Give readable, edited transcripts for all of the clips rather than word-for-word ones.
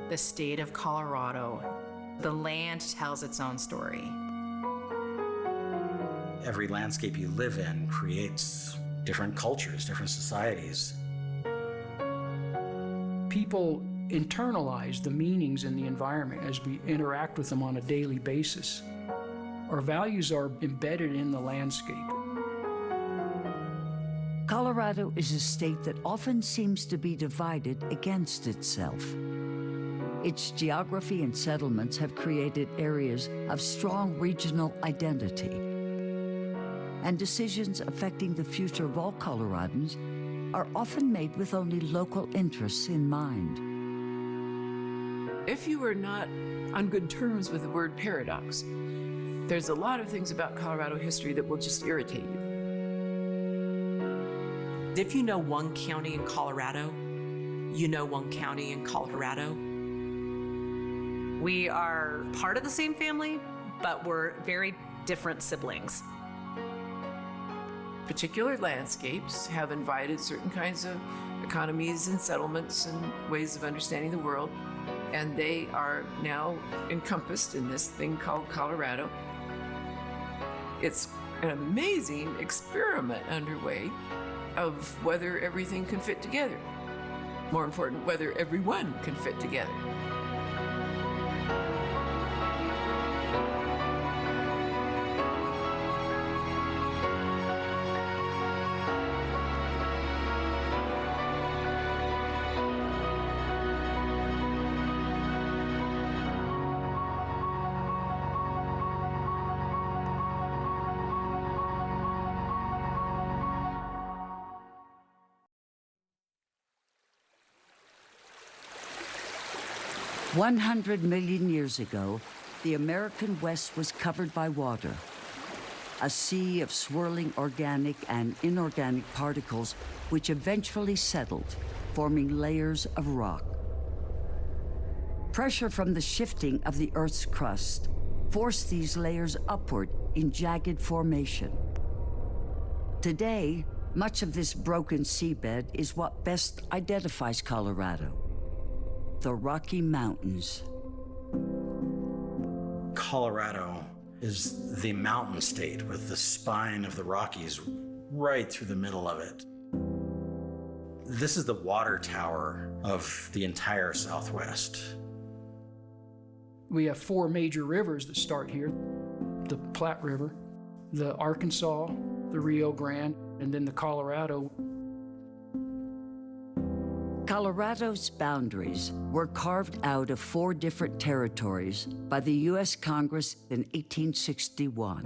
the state of Colorado. The land tells its own story. Every landscape you live in creates different cultures, different societies. People internalize the meanings in the environment as we interact with them on a daily basis. Our values are embedded in the landscape. Colorado is a state that often seems to be divided against itself. Its geography and settlements have created areas of strong regional identity. And decisions affecting the future of all Coloradans are often made with only local interests in mind. If you are not on good terms with the word paradox, there's a lot of things about Colorado history that will just irritate you. If you know one county in Colorado, you know one county in Colorado. We are part of the same family, but we're very different siblings. Particular landscapes have invited certain kinds of economies and settlements and ways of understanding the world, and they are now encompassed in this thing called Colorado. It's an amazing experiment underway of whether everything can fit together. More important, whether everyone can fit together. "100 million years ago, the American West was covered by water, a sea of swirling organic and inorganic particles which eventually settled, forming layers of rock. Pressure from the shifting of the Earth's crust forced these layers upward in jagged formation. Today, much of this broken seabed is what best identifies Colorado: the Rocky Mountains. Colorado is the mountain state with the spine of the Rockies right through the middle of it. This is the water tower of the entire Southwest. We have 4 major rivers that start here: the Platte River, the Arkansas, the Rio Grande, and then the Colorado. Colorado's boundaries were carved out of 4 different territories by the U.S. Congress in 1861.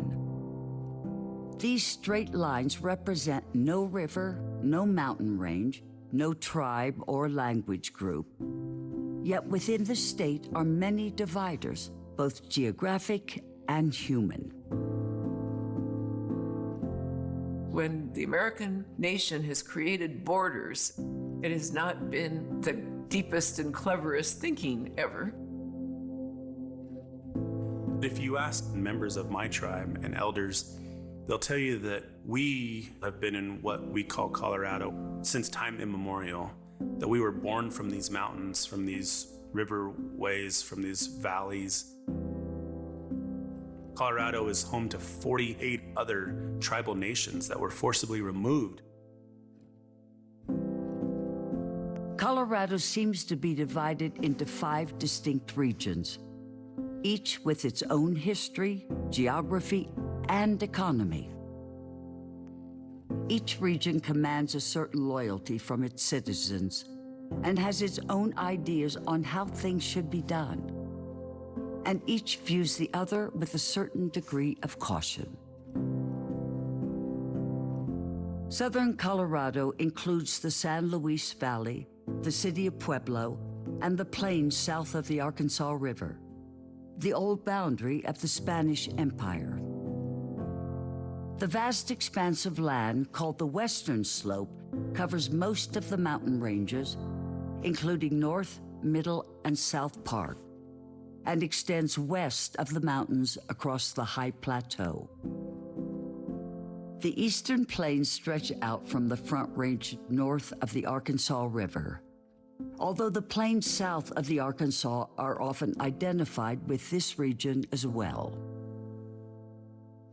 These straight lines represent no river, no mountain range, no tribe or language group. Yet within the state are many dividers, both geographic and human. When the American nation has created borders, it has not been the deepest and cleverest thinking ever. If you ask members of my tribe and elders, they'll tell you that we have been in what we call Colorado since time immemorial, that we were born from these mountains, from these riverways, from these valleys. Colorado is home to 48 other tribal nations that were forcibly removed. Colorado seems to be divided into 5 distinct regions, each with its own history, geography, and economy. Each region commands a certain loyalty from its citizens and has its own ideas on how things should be done. And each views the other with a certain degree of caution. Southern Colorado includes the San Luis Valley, the city of Pueblo, and the plains south of the Arkansas River, the old boundary of the Spanish Empire. The vast expanse of land called the Western Slope covers most of the mountain ranges, including North, Middle, and South Park, and extends west of the mountains across the high plateau. The eastern plains stretch out from the Front Range north of the Arkansas River. although the plains south of the Arkansas are often identified with this region as well.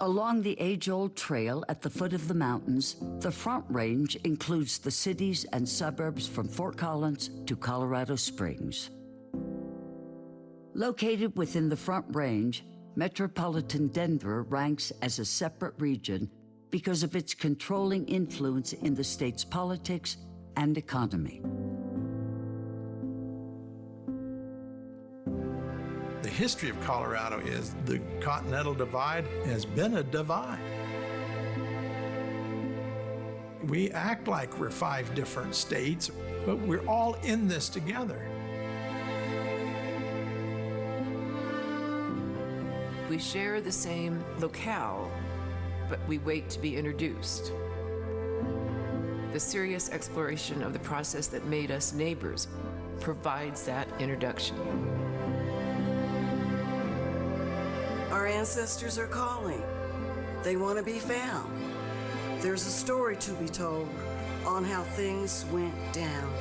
Along the age-old trail at the foot of the mountains, the Front Range includes the cities and suburbs from Fort Collins to Colorado Springs. Located within the Front Range, metropolitan Denver ranks as a separate region because of its controlling influence in the state's politics and economy. The history of Colorado is the Continental Divide has been a divide. We act like we're 5 different states, but we're all in this together. We share the same locale, but we wait to be introduced. The serious exploration of the process that made us neighbors provides that introduction. Our ancestors are calling. They want to be found. There's a story to be told on how things went down.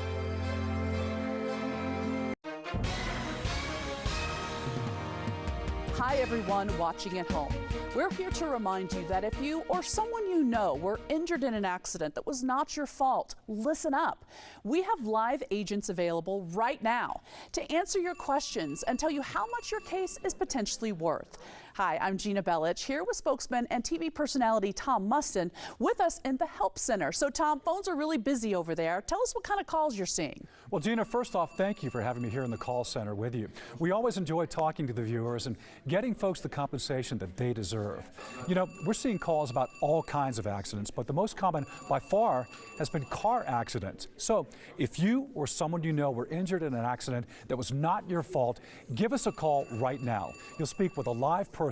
Hi everyone watching at home. We're here to remind you that if you or someone you know were injured in an accident that was not your fault, listen up. We have live agents available right now to answer your questions and tell you how much your case is potentially worth. Hi, I'm Gina Bellich, here with spokesman and TV personality Tom Mustin with us in the Help Center. So Tom, phones are really busy over there. Tell us what kind of calls you're seeing. Well, Gina, first off, thank you for having me here in the call center with you. We always enjoy talking to the viewers and getting folks the compensation that they deserve. You know, we're seeing calls about all kinds of accidents, but the most common by far has been car accidents. So if you or someone you know were injured in an accident that was not your fault, give us a call right now. You'll speak with a live person.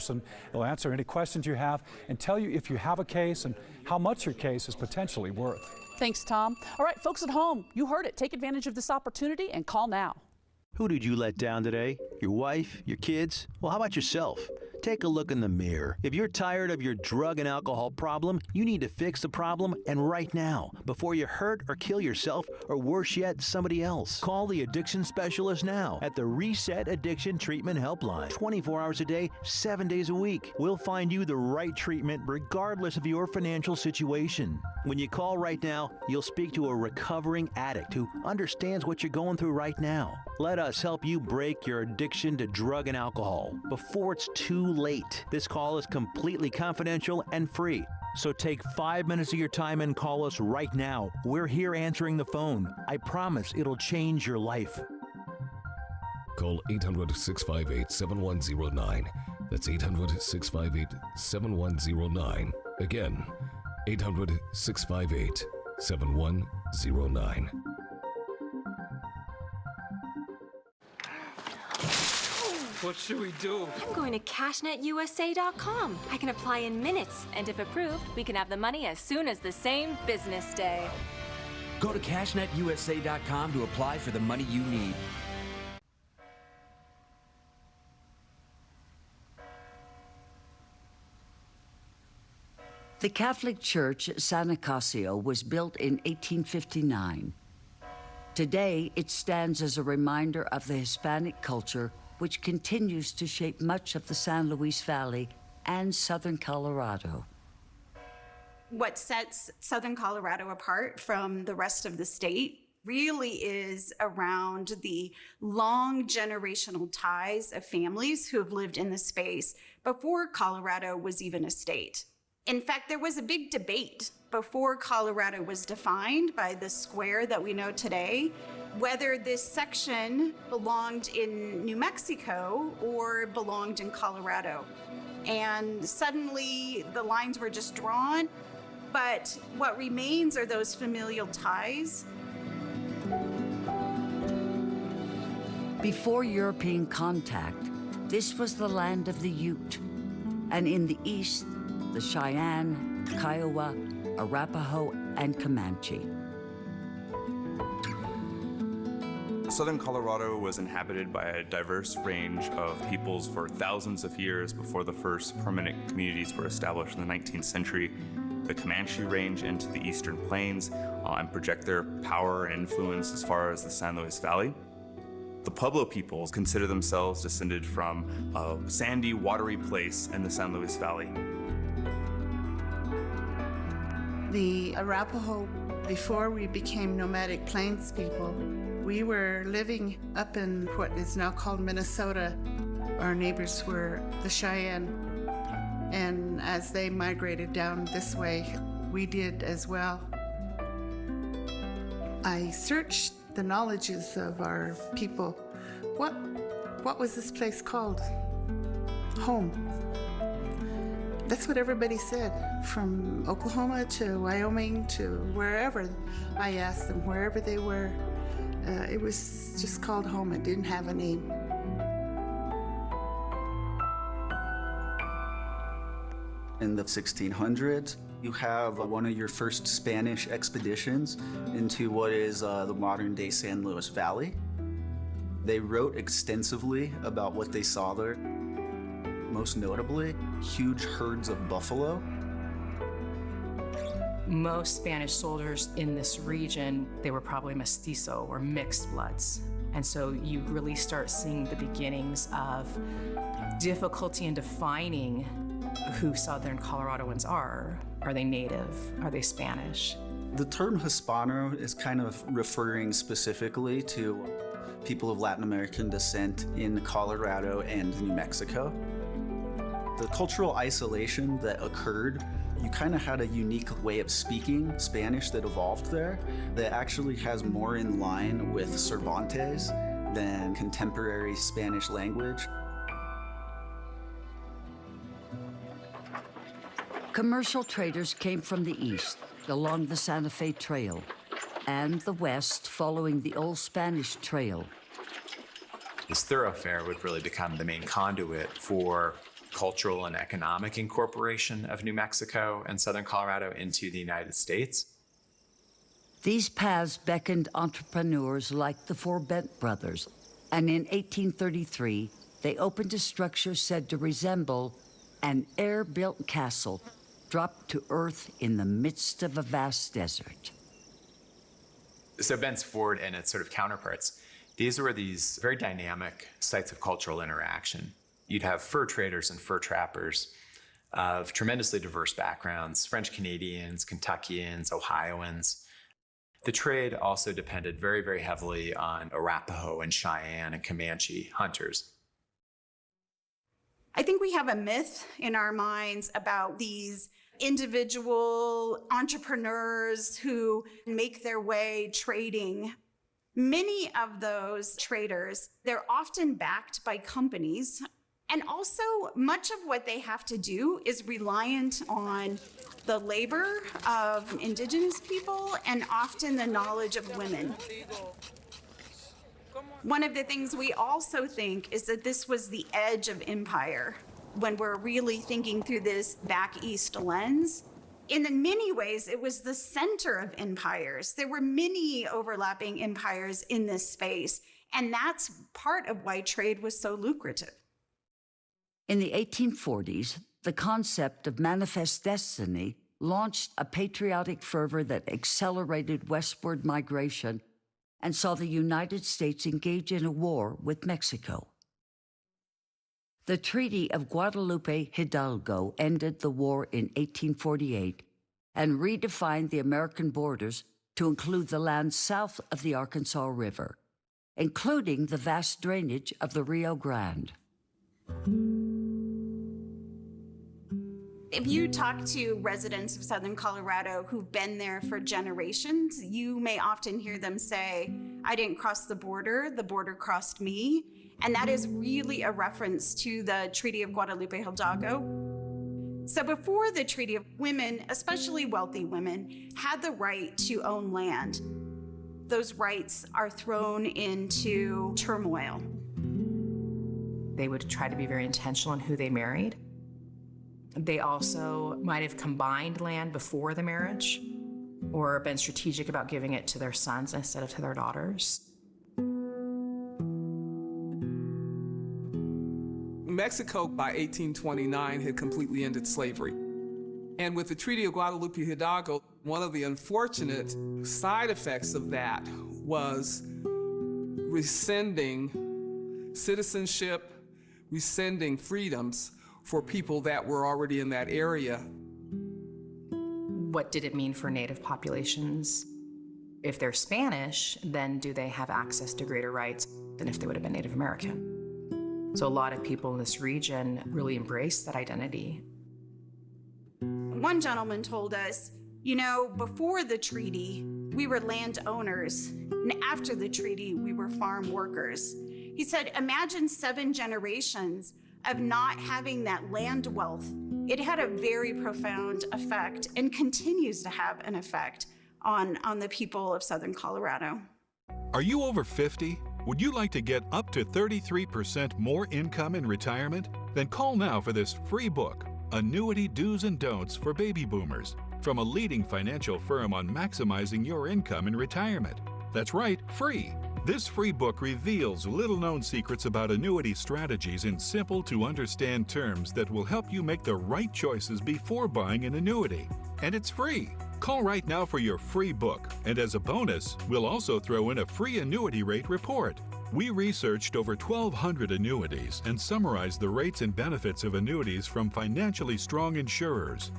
They'll answer any questions you have and tell you if you have a case and how much your case is potentially worth. Thanks, Tom. All right, folks at home, you heard it. Take advantage of this opportunity and call now. Who did you let down today? Your wife? Your kids? Well, how about yourself? Take a look in the mirror. If you're tired of your drug and alcohol problem, you need to fix the problem, and right now, before you hurt or kill yourself, or worse yet, somebody else. Call the addiction specialist now at the Reset Addiction Treatment Helpline. 24 hours a day, 7 days a week. We'll find you the right treatment regardless of your financial situation. When you call right now, you'll speak to a recovering addict who understands what you're going through right now. Let us help you break your addiction to drug and alcohol before it's too late. This call is completely confidential and free. So take 5 minutes of your time and call us right now. We're here answering the phone. I promise it'll change your life. Call 800-658-7109. That's 800-658-7109. Again, 800-658-7109. What should we do? I'm going to CashNetUSA.com. I can apply in minutes, and if approved, we can have the money as soon as the same business day. Go to CashNetUSA.com to apply for the money you need. The Catholic Church San Nicasio was built in 1859. Today, it stands as a reminder of the Hispanic culture which continues to shape much of the San Luis Valley and southern Colorado. What sets southern Colorado apart from the rest of the state really is around the long generational ties of families who have lived in the space before Colorado was even a state. In fact, there was a big debate before Colorado was defined by the square that we know today, whether this section belonged in New Mexico or belonged in Colorado. And suddenly the lines were just drawn, but what remains are those familial ties. Before European contact, this was the land of the Ute, and in the east, the Cheyenne, Kiowa, Arapaho, and Comanche. Southern Colorado was inhabited by a diverse range of peoples for thousands of years before the first permanent communities were established in the 19th century. the Comanche Range into the eastern plains and project their power and influence as far as the San Luis Valley. The Pueblo peoples consider themselves descended from a sandy, watery place in the San Luis Valley. The Arapaho, before we became nomadic plains people, we were living up in what is now called Minnesota. Our neighbors were the Cheyenne, and as they migrated down this way, we did as well. I searched the knowledges of our people. What was this place called? Home. That's what everybody said, from Oklahoma to Wyoming to wherever. I asked them wherever they were. It was just called home. It didn't have a name. In the 1600s, you have one of your first Spanish expeditions into what is the modern-day San Luis Valley. They wrote extensively about what they saw there. Most notably, huge herds of buffalo. Most Spanish soldiers in this region, they were probably mestizo or mixed bloods. And so you really start seeing the beginnings of difficulty in defining who Southern Coloradoans are. Are they native? Are they Spanish? The term Hispano is kind of referring specifically to people of Latin American descent in Colorado and New Mexico. The cultural isolation that occurred, you kind of had a unique way of speaking Spanish that evolved there that actually has more in line with Cervantes than contemporary Spanish language. Commercial traders came from the east along the Santa Fe Trail and the west following the Old Spanish Trail. This thoroughfare would really become the main conduit for cultural and economic incorporation of New Mexico and Southern Colorado into the United States. These paths beckoned entrepreneurs like the four Bent brothers, and in 1833, they opened a structure said to resemble an air-built castle dropped to earth in the midst of a vast desert. So Bent's Fort and its sort of counterparts, these were these very dynamic sites of cultural interaction. You'd have fur traders and fur trappers of tremendously diverse backgrounds, French Canadians, Kentuckians, Ohioans. The trade also depended very, very heavily on Arapaho and Cheyenne and Comanche hunters. I think we have a myth in our minds about these individual entrepreneurs who make their way trading. Many of those traders, they're often backed by companies. And also, much of what they have to do is reliant on the labor of indigenous people and often the knowledge of women. One of the things we also think is that this was the edge of empire when we're really thinking through this back east lens. In many ways, it was the center of empires. There were many overlapping empires in this space, and that's part of why trade was so lucrative. In the 1840s, the concept of manifest destiny launched a patriotic fervor that accelerated westward migration and saw the United States engage in a war with Mexico. The Treaty of Guadalupe Hidalgo ended the war in 1848 and redefined the American borders to include the land south of the Arkansas River, including the vast drainage of the Rio Grande. If you talk to residents of Southern Colorado who've been there for generations, you may often hear them say, "I didn't cross the border crossed me." And that is really a reference to the Treaty of Guadalupe Hidalgo. So before the treaty, women, especially wealthy women, had the right to own land. Those rights are thrown into turmoil. They would try to be very intentional in who they married. They also might have combined land before the marriage or been strategic about giving it to their sons instead of to their daughters. Mexico, by 1829, had completely ended slavery. And with the Treaty of Guadalupe Hidalgo, one of the unfortunate side effects of that was rescinding citizenship, rescinding freedoms for people that were already in that area. What did it mean for Native populations? If they're Spanish, then do they have access to greater rights than if they would have been Native American? So a lot of people in this region really embraced that identity. One gentleman told us, you know, before the treaty, we were landowners, and after the treaty, we were farm workers. He said, imagine 7 generations of not having that land wealth. It had a very profound effect and continues to have an effect on the people of Southern Colorado. Are you over 50? Would you like to get up to 33% more income in retirement? Then call now for this free book, Annuity Do's and Don'ts for Baby Boomers, from a leading financial firm on maximizing your income in retirement. That's right, free. This free book reveals little-known secrets about annuity strategies in simple-to-understand terms that will help you make the right choices before buying an annuity. And it's free. Call right now for your free book, and as a bonus, we'll also throw in a free annuity rate report. We researched over 1,200 annuities and summarized the rates and benefits of annuities from financially strong insurers.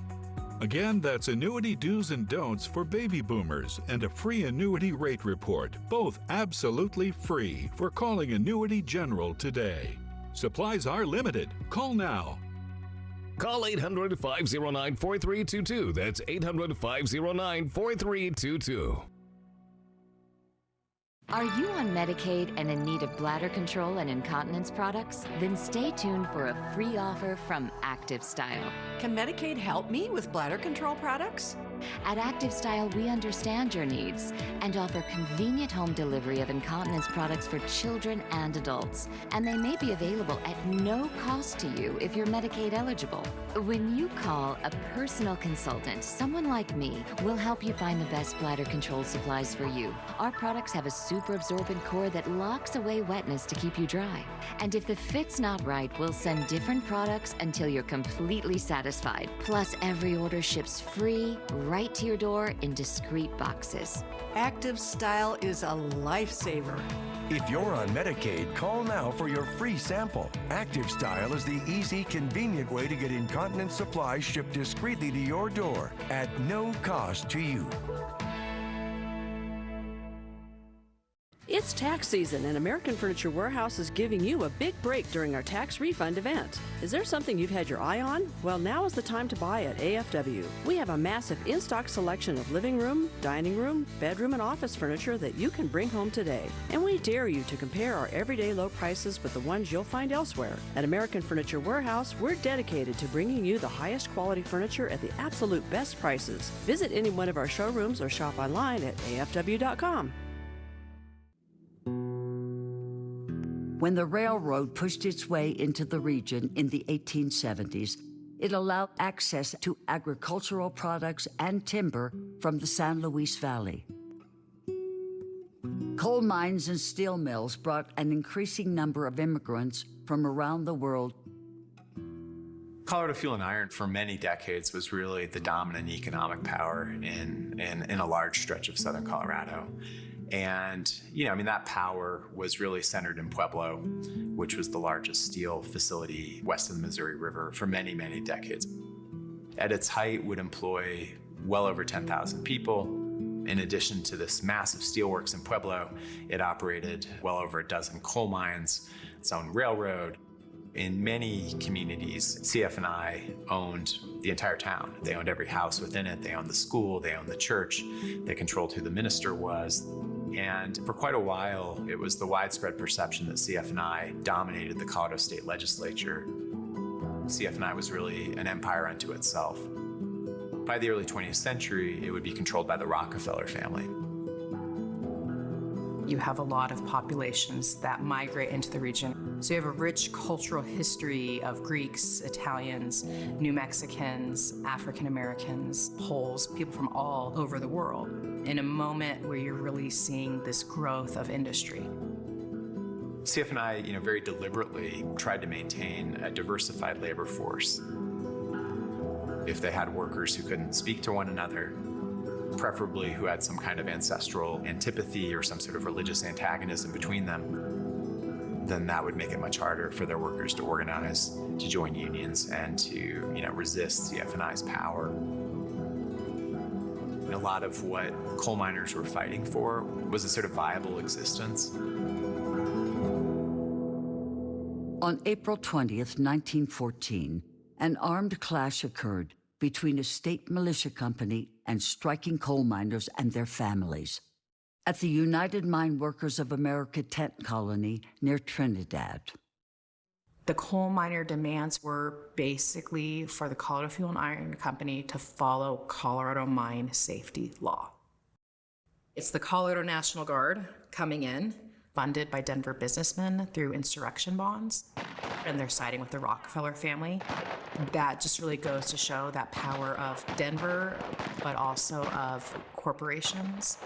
Again, that's Annuity Do's and Don'ts for Baby Boomers and a free annuity rate report, both absolutely free, for calling Annuity General today. Supplies are limited. Call now. Call 800-509-4322. That's 800-509-4322. Are you on Medicaid and in need of bladder control and incontinence products? Then stay tuned for a free offer from Active Style. Can Medicaid help me with bladder control products? At Active Style, we understand your needs and offer convenient home delivery of incontinence products for children and adults. And they may be available at no cost to you if you're Medicaid eligible. When you call a personal consultant, someone like me will help you find the best bladder control supplies for you. Our products have a super absorbent core that locks away wetness to keep you dry. And if the fit's not right, we'll send different products until you're completely satisfied. Plus, every order ships free right to your door in discreet boxes. Active Style is a lifesaver. If you're on Medicaid, call now for your free sample. Active Style is the easy, convenient way to get incontinence supplies shipped discreetly to your door at no cost to you. It's tax season, and American Furniture Warehouse is giving you a big break during our tax refund event. Is there something you've had your eye on? Well, now is the time to buy at AFW. We have a massive in-stock selection of living room, dining room, bedroom, and office furniture that you can bring home today. And we dare you to compare our everyday low prices with the ones you'll find elsewhere. At American Furniture Warehouse, we're dedicated to bringing you the highest quality furniture at the absolute best prices. Visit any one of our showrooms or shop online at afw.com. When the railroad pushed its way into the region in the 1870s, it allowed access to agricultural products and timber from the San Luis Valley. Coal mines and steel mills brought an increasing number of immigrants from around the world. Colorado Fuel and Iron for many decades was really the dominant economic power in a large stretch of southern Colorado. And, that power was really centered in Pueblo, which was the largest steel facility west of the Missouri River for many, many decades. At its height, would employ well over 10,000 people. In addition to this massive steelworks in Pueblo, it operated well over a dozen coal mines, its own railroad. In many communities, CF&I owned the entire town. They owned every house within it. They owned the school, they owned the church, they controlled who the minister was. And for quite a while, it was the widespread perception that CF&I dominated the Colorado State Legislature. CF&I was really an empire unto itself. By the early 20th century, it would be controlled by the Rockefeller family. You have a lot of populations that migrate into the region. So you have a rich cultural history of Greeks, Italians, New Mexicans, African Americans, Poles, people from all over the world, in a moment where you're really seeing this growth of industry. CF&I, very deliberately tried to maintain a diversified labor force. If they had workers who couldn't speak to one another, preferably who had some kind of ancestral antipathy or some sort of religious antagonism between them, then that would make it much harder for their workers to organize, to join unions, and to, resist CF&I's power. And a lot of what coal miners were fighting for was a sort of viable existence. On April 20th, 1914, an armed clash occurred between a state militia company and striking coal miners and their families at the United Mine Workers of America tent colony near Trinidad. The coal miner demands were basically for the Colorado Fuel and Iron Company to follow Colorado mine safety law. It's the Colorado National Guard coming in, funded by Denver businessmen through insurrection bonds, and they're siding with the Rockefeller family. That just really goes to show that power of Denver, but also of corporations.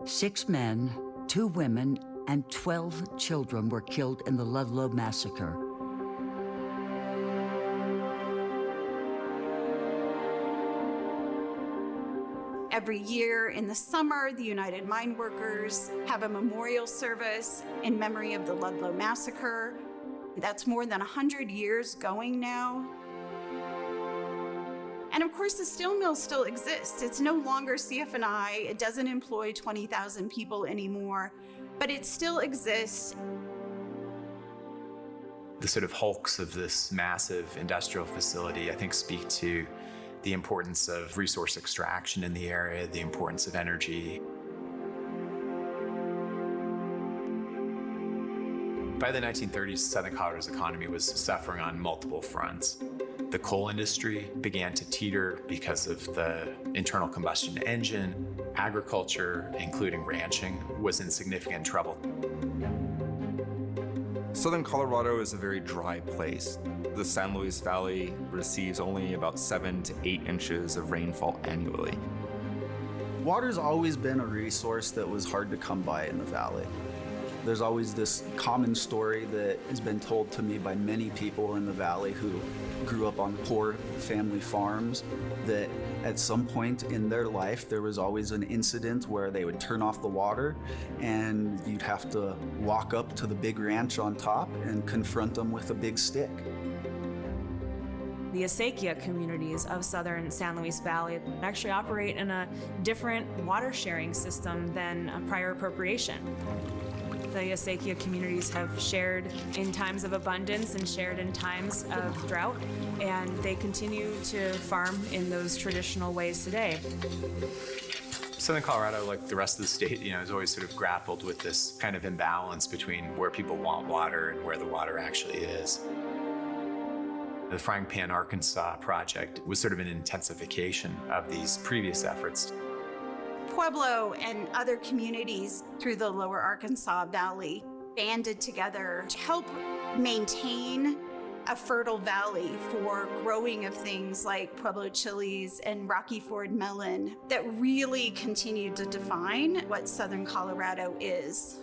6 men, 2 women, and 12 children were killed in the Ludlow Massacre. Every year in the summer, the United Mine Workers have a memorial service in memory of the Ludlow Massacre. That's more than 100 years going now. And of course, the steel mill still exists. It's no longer CF&I. It doesn't employ 20,000 people anymore, but it still exists. The sort of hulks of this massive industrial facility, I think, speak to the importance of resource extraction in the area, the importance of energy. By the 1930s, Southern Colorado's economy was suffering on multiple fronts. The coal industry began to teeter because of the internal combustion engine. Agriculture, including ranching, was in significant trouble. Southern Colorado is a very dry place. The San Luis Valley receives only about 7 to 8 inches of rainfall annually. Water's always been a resource that was hard to come by in the valley. There's always this common story that has been told to me by many people in the valley who grew up on poor family farms, that at some point in their life there was always an incident where they would turn off the water and you'd have to walk up to the big ranch on top and confront them with a big stick. The Acequia communities of southern San Luis Valley actually operate in a different water sharing system than a prior appropriation. The Acequia communities have shared in times of abundance and shared in times of drought, and they continue to farm in those traditional ways today. Southern Colorado, like the rest of the state, has always sort of grappled with this kind of imbalance between where people want water and where the water actually is. The Frying Pan Arkansas project was sort of an intensification of these previous efforts. Pueblo and other communities through the lower Arkansas Valley banded together to help maintain a fertile valley for growing of things like Pueblo chilies and Rocky Ford melon that really continued to define what Southern Colorado is.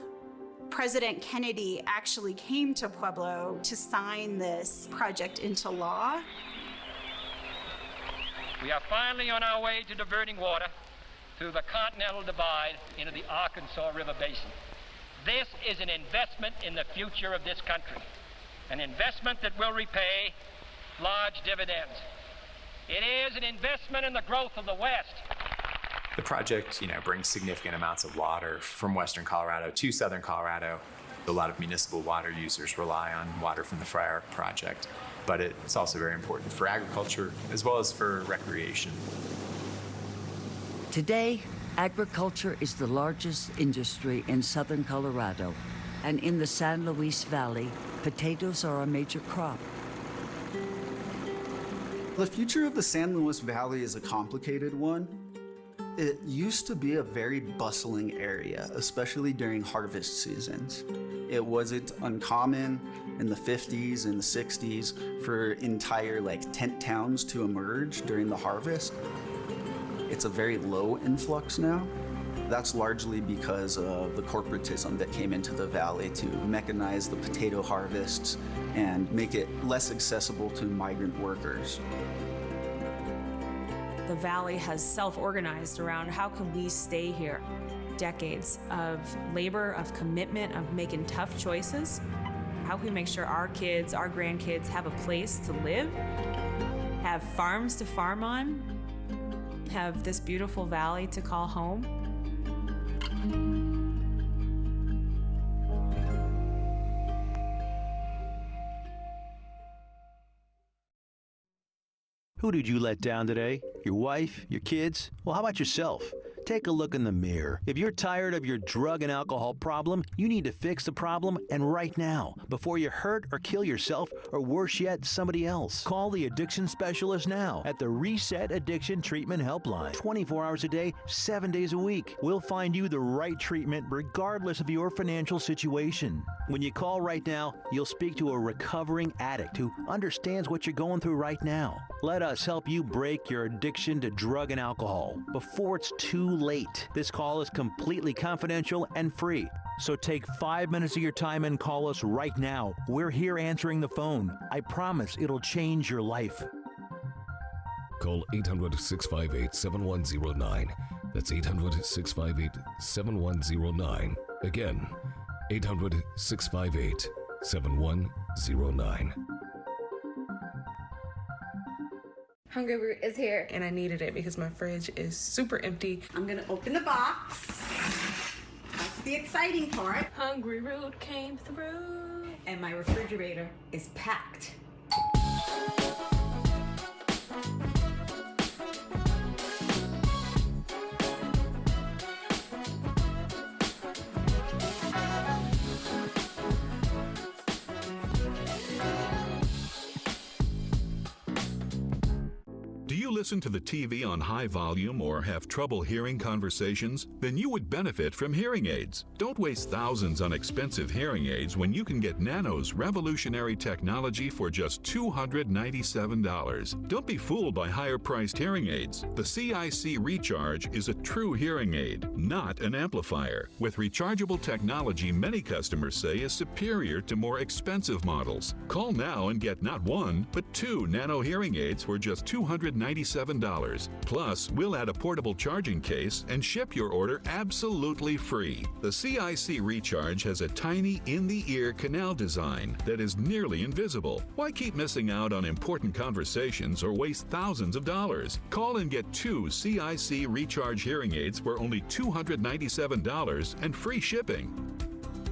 President Kennedy actually came to Pueblo to sign this project into law. We are finally on our way to diverting water through the Continental Divide into the Arkansas River Basin. This is an investment in the future of this country, an investment that will repay large dividends. It is an investment in the growth of the West. The project, brings significant amounts of water from western Colorado to southern Colorado. A lot of municipal water users rely on water from the Fry Ark project, but it's also very important for agriculture as well as for recreation. Today, agriculture is the largest industry in southern Colorado, and in the San Luis Valley, potatoes are a major crop. The future of the San Luis Valley is a complicated one. It used to be a very bustling area, especially during harvest seasons. It wasn't uncommon in the 50s and the 60s for entire tent towns to emerge during the harvest. It's a very low influx now. That's largely because of the corporatism that came into the valley to mechanize the potato harvests and make it less accessible to migrant workers. The valley has self-organized around how can we stay here. Decades of labor, of commitment, of making tough choices. How can we make sure our kids, our grandkids have a place to live, have farms to farm on, have this beautiful valley to call home? Who did you let down today? Your wife? Your kids? Well, how about yourself? Take a look in the mirror. If you're tired of your drug and alcohol problem, you need to fix the problem, and right now, before you hurt or kill yourself, or worse yet, somebody else. Call the addiction specialist now at the Reset Addiction Treatment Helpline. 24 hours a day, 7 days a week. We'll find you the right treatment regardless of your financial situation. When you call right now, you'll speak to a recovering addict who understands what you're going through right now. Let us help you break your addiction to drug and alcohol before it's too late. This call is completely confidential and free. So take 5 minutes of your time and call us right now. We're here answering the phone. I promise it'll change your life. Call 800-658-7109. That's 800-658-7109. Again, 800-658-7109. Hungry Root is here. And I needed it because my fridge is super empty. I'm gonna open the box. That's the exciting part. Hungry Root came through. And my refrigerator is packed. Listen to the TV on high volume or have trouble hearing conversations? Then you would benefit from hearing aids. Don't waste thousands on expensive hearing aids when you can get Nano's revolutionary technology for just $297. Don't be fooled by higher-priced hearing aids. The CIC Recharge is a true hearing aid, not an amplifier. With rechargeable technology many customers say is superior to more expensive models. Call now and get not one, but 2 Nano hearing aids for just $297. Plus, we'll add a portable charging case and ship your order absolutely free. The CIC Recharge has a tiny in-the-ear canal design that is nearly invisible. Why keep missing out on important conversations or waste thousands of dollars? Call and get 2 CIC Recharge hearing aids for only $297 and free shipping.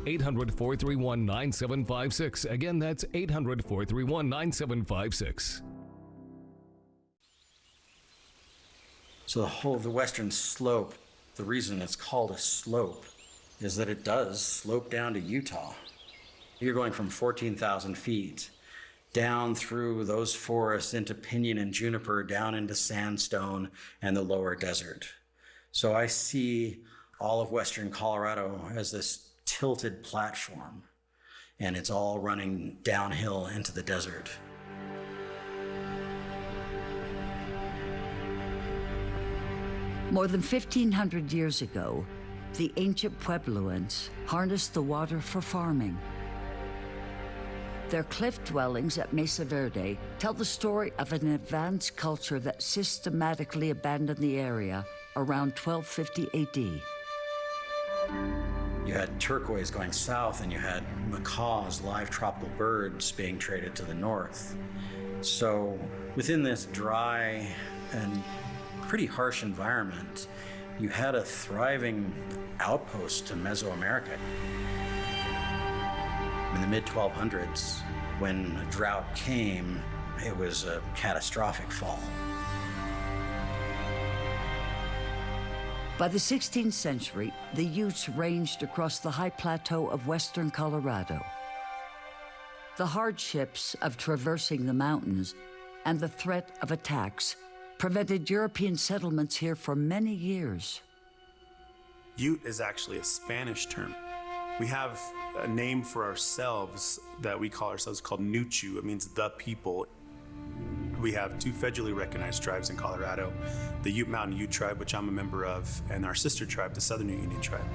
800-431-9756. Again, that's 800-431-9756. So the whole of the western slope, the reason it's called a slope is that it does slope down to Utah. You're going from 14,000 feet down through those forests into pinyon and juniper, down into sandstone and the lower desert. So I see all of western Colorado as this tilted platform, and it's all running downhill into the desert. More than 1,500 years ago, the ancient Puebloans harnessed the water for farming. Their cliff dwellings at Mesa Verde tell the story of an advanced culture that systematically abandoned the area around 1250 AD. You had turquoise going south, and you had macaws, live tropical birds, being traded to the north. So within this dry and pretty harsh environment, you had a thriving outpost to Mesoamerica. In the mid-1200s, when a drought came, it was a catastrophic fall. By the 16th century, the Utes ranged across the high plateau of western Colorado. The hardships of traversing the mountains and the threat of attacks prevented European settlements here for many years. Ute is actually a Spanish term. We have a name for ourselves that we call ourselves called Nuchu. It means the people. We have 2 federally recognized tribes in Colorado, the Ute Mountain Ute Tribe, which I'm a member of, and our sister tribe, the Southern Ute Indian Tribe.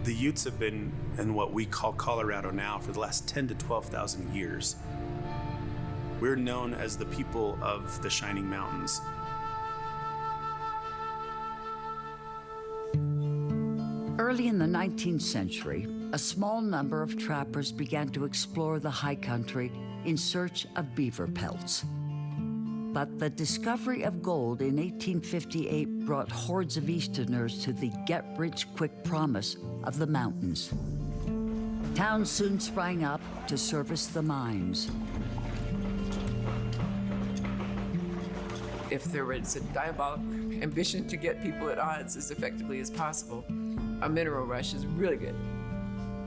The Utes have been in what we call Colorado now for the last 10 to 12,000 years. We're known as the people of the Shining Mountains. Early in the 19th century, a small number of trappers began to explore the high country in search of beaver pelts. But the discovery of gold in 1858 brought hordes of Easterners to the get-rich-quick promise of the mountains. Towns soon sprang up to service the mines. If there was a diabolical ambition to get people at odds as effectively as possible, a mineral rush is really good.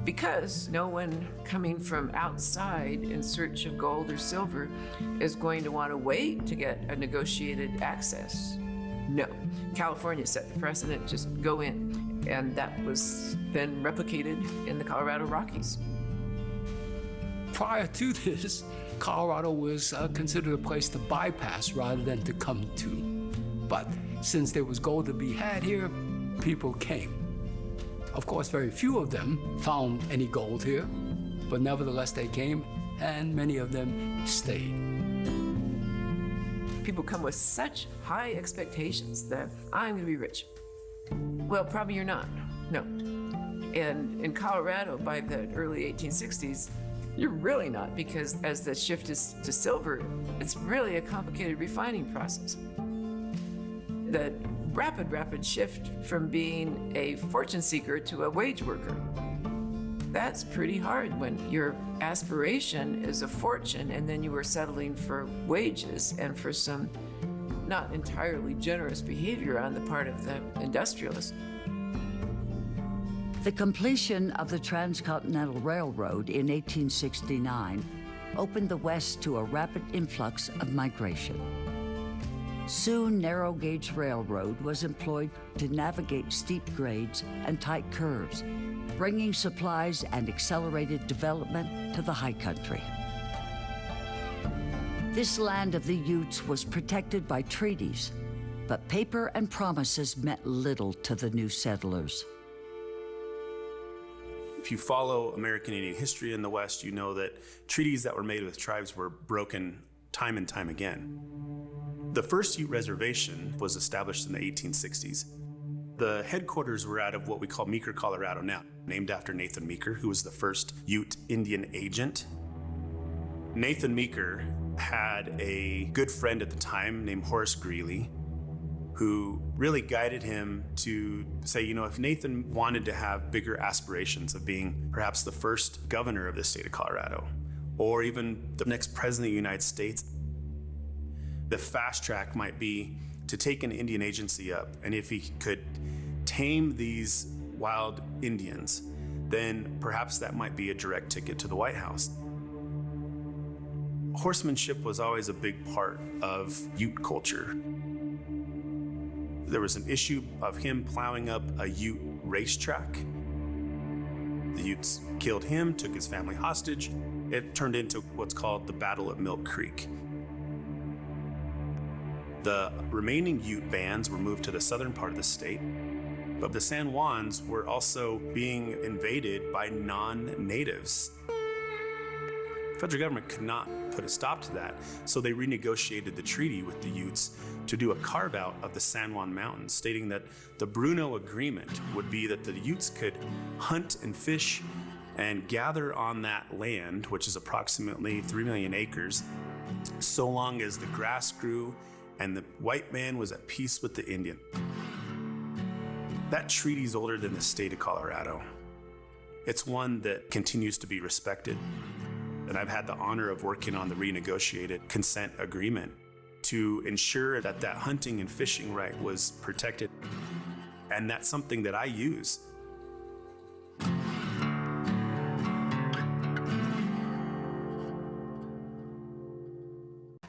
Because no one coming from outside in search of gold or silver is going to want to wait to get a negotiated access. No. California set the precedent, just go in. And that was then replicated in the Colorado Rockies. Prior to this, Colorado was considered a place to bypass rather than to come to. But since there was gold to be had here, people came. Of course, very few of them found any gold here, but nevertheless they came, and many of them stayed. People come with such high expectations that I'm gonna be rich. Well, probably you're not, no. And in Colorado, by the early 1860s, you're really not, because as the shift is to silver, it's really a complicated refining process. The rapid shift from being a fortune seeker to a wage worker. That's pretty hard when your aspiration is a fortune and then you are settling for wages and for some not entirely generous behavior on the part of the industrialist. The completion of the Transcontinental Railroad in 1869 opened the West to a rapid influx of migration. Soon, narrow-gauge railroad was employed to navigate steep grades and tight curves, bringing supplies and accelerated development to the high country. This land of the Utes was protected by treaties, but paper and promises meant little to the new settlers. If you follow American Indian history in the West, you know that treaties that were made with tribes were broken time and time again. The first Ute reservation was established in the 1860s. The headquarters were out of what we call Meeker, Colorado now, named after Nathan Meeker, who was the first Ute Indian agent. Nathan Meeker had a good friend at the time named Horace Greeley, who really guided him to say, you know, if Nathan wanted to have bigger aspirations of being perhaps the first governor of the state of Colorado, or even the next president of the United States, the fast track might be to take an Indian agency up, and if he could tame these wild Indians, then perhaps that might be a direct ticket to the White House. Horsemanship was always a big part of Ute culture. There was an issue of him plowing up a Ute racetrack. The Utes killed him, took his family hostage. It turned into what's called the Battle of Milk Creek. The remaining Ute bands were moved to the southern part of the state, but the San Juans were also being invaded by non-natives. The federal government could not put a stop to that, so they renegotiated the treaty with the Utes to do a carve-out of the San Juan Mountains, stating that the Bruno Agreement would be that the Utes could hunt and fish and gather on that land, which is approximately 3 million acres, so long as the grass grew and the white man was at peace with the Indian. That treaty is older than the state of Colorado. It's one that continues to be respected. And I've had the honor of working on the renegotiated consent agreement to ensure that that hunting and fishing right was protected. And that's something that I use.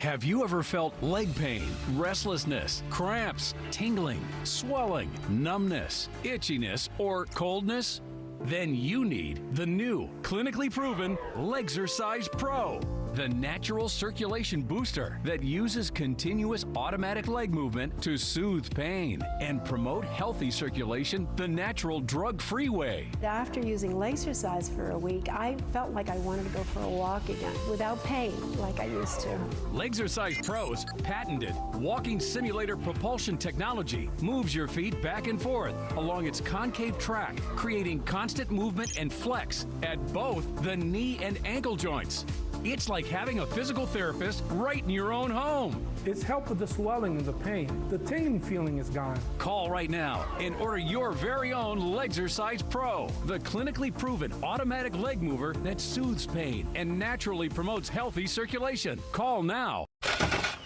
Have you ever felt leg pain, restlessness, cramps, tingling, swelling, numbness, itchiness, or coldness? Then you need the new, clinically proven Legzercise Pro. the natural circulation booster that uses continuous automatic leg movement to soothe pain and promote healthy circulation the natural drug-free way. After using Legzercise for a week, I felt like I wanted to go for a walk again without pain like I used to. Legzercise Pro's patented walking simulator propulsion technology moves your feet back and forth along its concave track, creating constant movement and flex at both the knee and ankle joints. It's like having a physical therapist right in your own home. It's helped with the swelling and the pain. The tingling feeling is gone. Call right now and order your very own Legzercise Pro, the clinically proven automatic leg mover that soothes pain and naturally promotes healthy circulation. Call now. Oh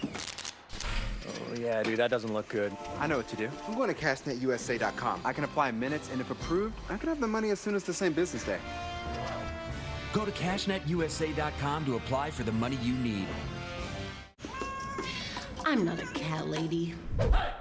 yeah, dude, that doesn't look good. I know what to do. I'm going to CashNetUSA.com. I can apply in minutes, and if approved, I can have the money as soon as the same business day. Go to CashNetUSA.com to apply for the money you need. I'm not a cat lady.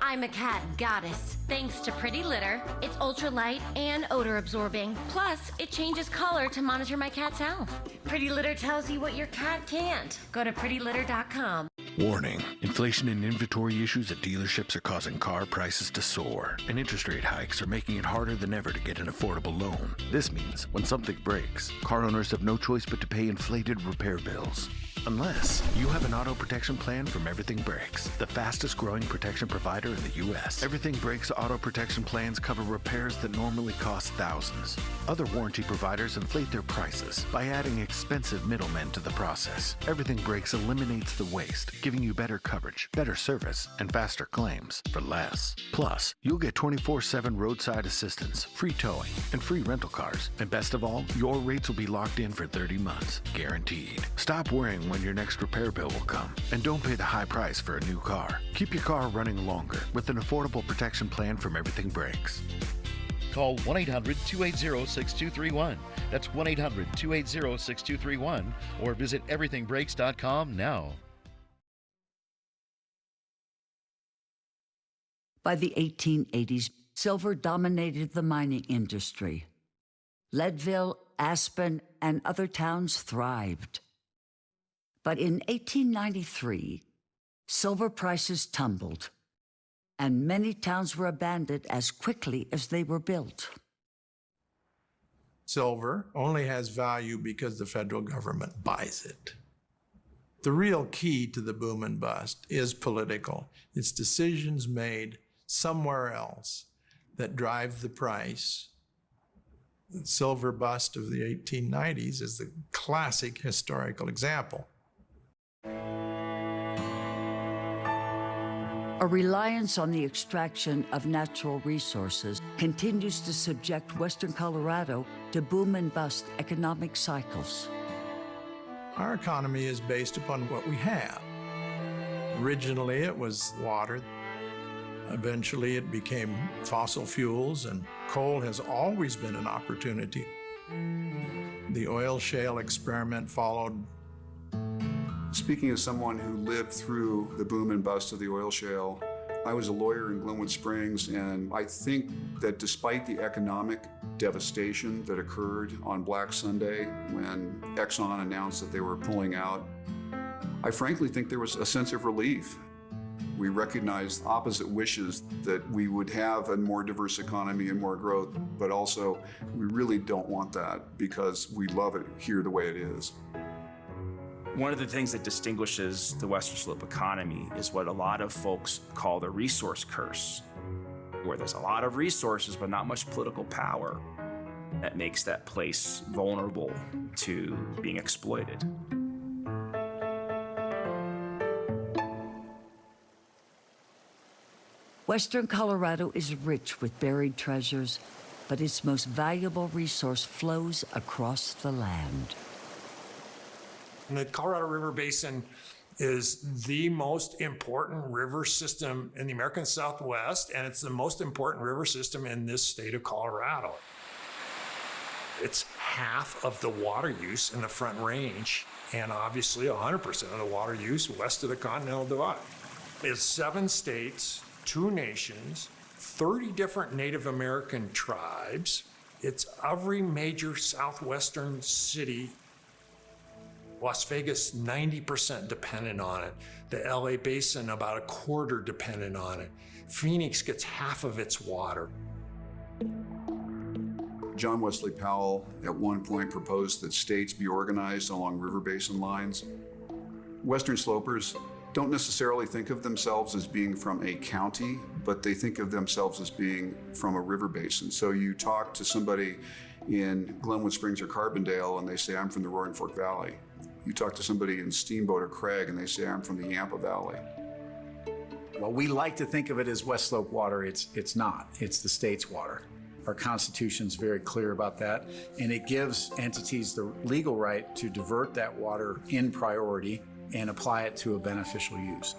I'm a cat goddess. Thanks to Pretty Litter, it's ultra light and odor absorbing. Plus, it changes color to monitor my cat's health. Pretty Litter tells you what your cat can't. Go to prettylitter.com. Warning, inflation and inventory issues at dealerships are causing car prices to soar, and interest rate hikes are making it harder than ever to get an affordable loan. This means when something breaks, car owners have no choice but to pay inflated repair bills. Unless you have an auto protection plan from Everything Brakes, the fastest growing protection provider in the U.S. Everything Brakes auto protection plans cover repairs that normally cost thousands. Other warranty providers inflate their prices by adding expensive middlemen to the process. Everything Brakes eliminates the waste, giving you better coverage, better service, and faster claims for less. Plus, you'll get 24/7 roadside assistance, free towing, and free rental cars. And best of all, your rates will be locked in for 30 months, guaranteed. Stop worrying when your next repair bill will come, and don't pay the high price for a new car. Keep your car running longer with an affordable protection plan from Everything Brakes. Call 1-800-280-6231. That's 1-800-280-6231, or visit everythingbrakes.com now. By the 1880s, silver dominated the mining industry. Leadville, Aspen, and other towns thrived. But in 1893, silver prices tumbled, and many towns were abandoned as quickly as they were built. Silver only has value because the federal government buys it. The real key to the boom and bust is political. It's decisions made somewhere else that drive the price. The silver bust of the 1890s is the classic historical example. A reliance on the extraction of natural resources continues to subject Western Colorado to boom and bust economic cycles. Our economy is based upon what we have. Originally, it was water. Eventually, it became fossil fuels, and coal has always been an opportunity. The oil shale experiment followed. Speaking as someone who lived through the boom and bust of the oil shale, I was a lawyer in Glenwood Springs, and I think that despite the economic devastation that occurred on Black Sunday when Exxon announced that they were pulling out, I frankly think there was a sense of relief. We recognized opposite wishes that we would have a more diverse economy and more growth, but also we really don't want that because we love it here the way it is. One of the things that distinguishes the Western Slope economy is what a lot of folks call the resource curse, where there's a lot of resources but not much political power that makes that place vulnerable to being exploited. Western Colorado is rich with buried treasures, but its most valuable resource flows across the land. The Colorado River Basin is the most important river system in the American Southwest, and it's the most important river system in this state of Colorado. It's half of the water use in the Front Range, and obviously 100% of the water use west of the Continental Divide. It's 7 states, 2 nations, 30 different Native American tribes. It's every major southwestern city Las Vegas, 90% dependent on it. The LA Basin, about a quarter dependent on it. Phoenix gets half of its water. John Wesley Powell at one point proposed that states be organized along river basin lines. Western Slopers don't necessarily think of themselves as being from a county, but they think of themselves as being from a river basin. So you talk to somebody in Glenwood Springs or Carbondale and they say, I'm from the Roaring Fork Valley. You talk to somebody in Steamboat or Craig and they say, I'm from the Yampa Valley. Well, we like to think of it as West Slope water. It's not. It's the state's water. Our Constitution's very clear about that, and it gives entities the legal right to divert that water in priority and apply it to a beneficial use.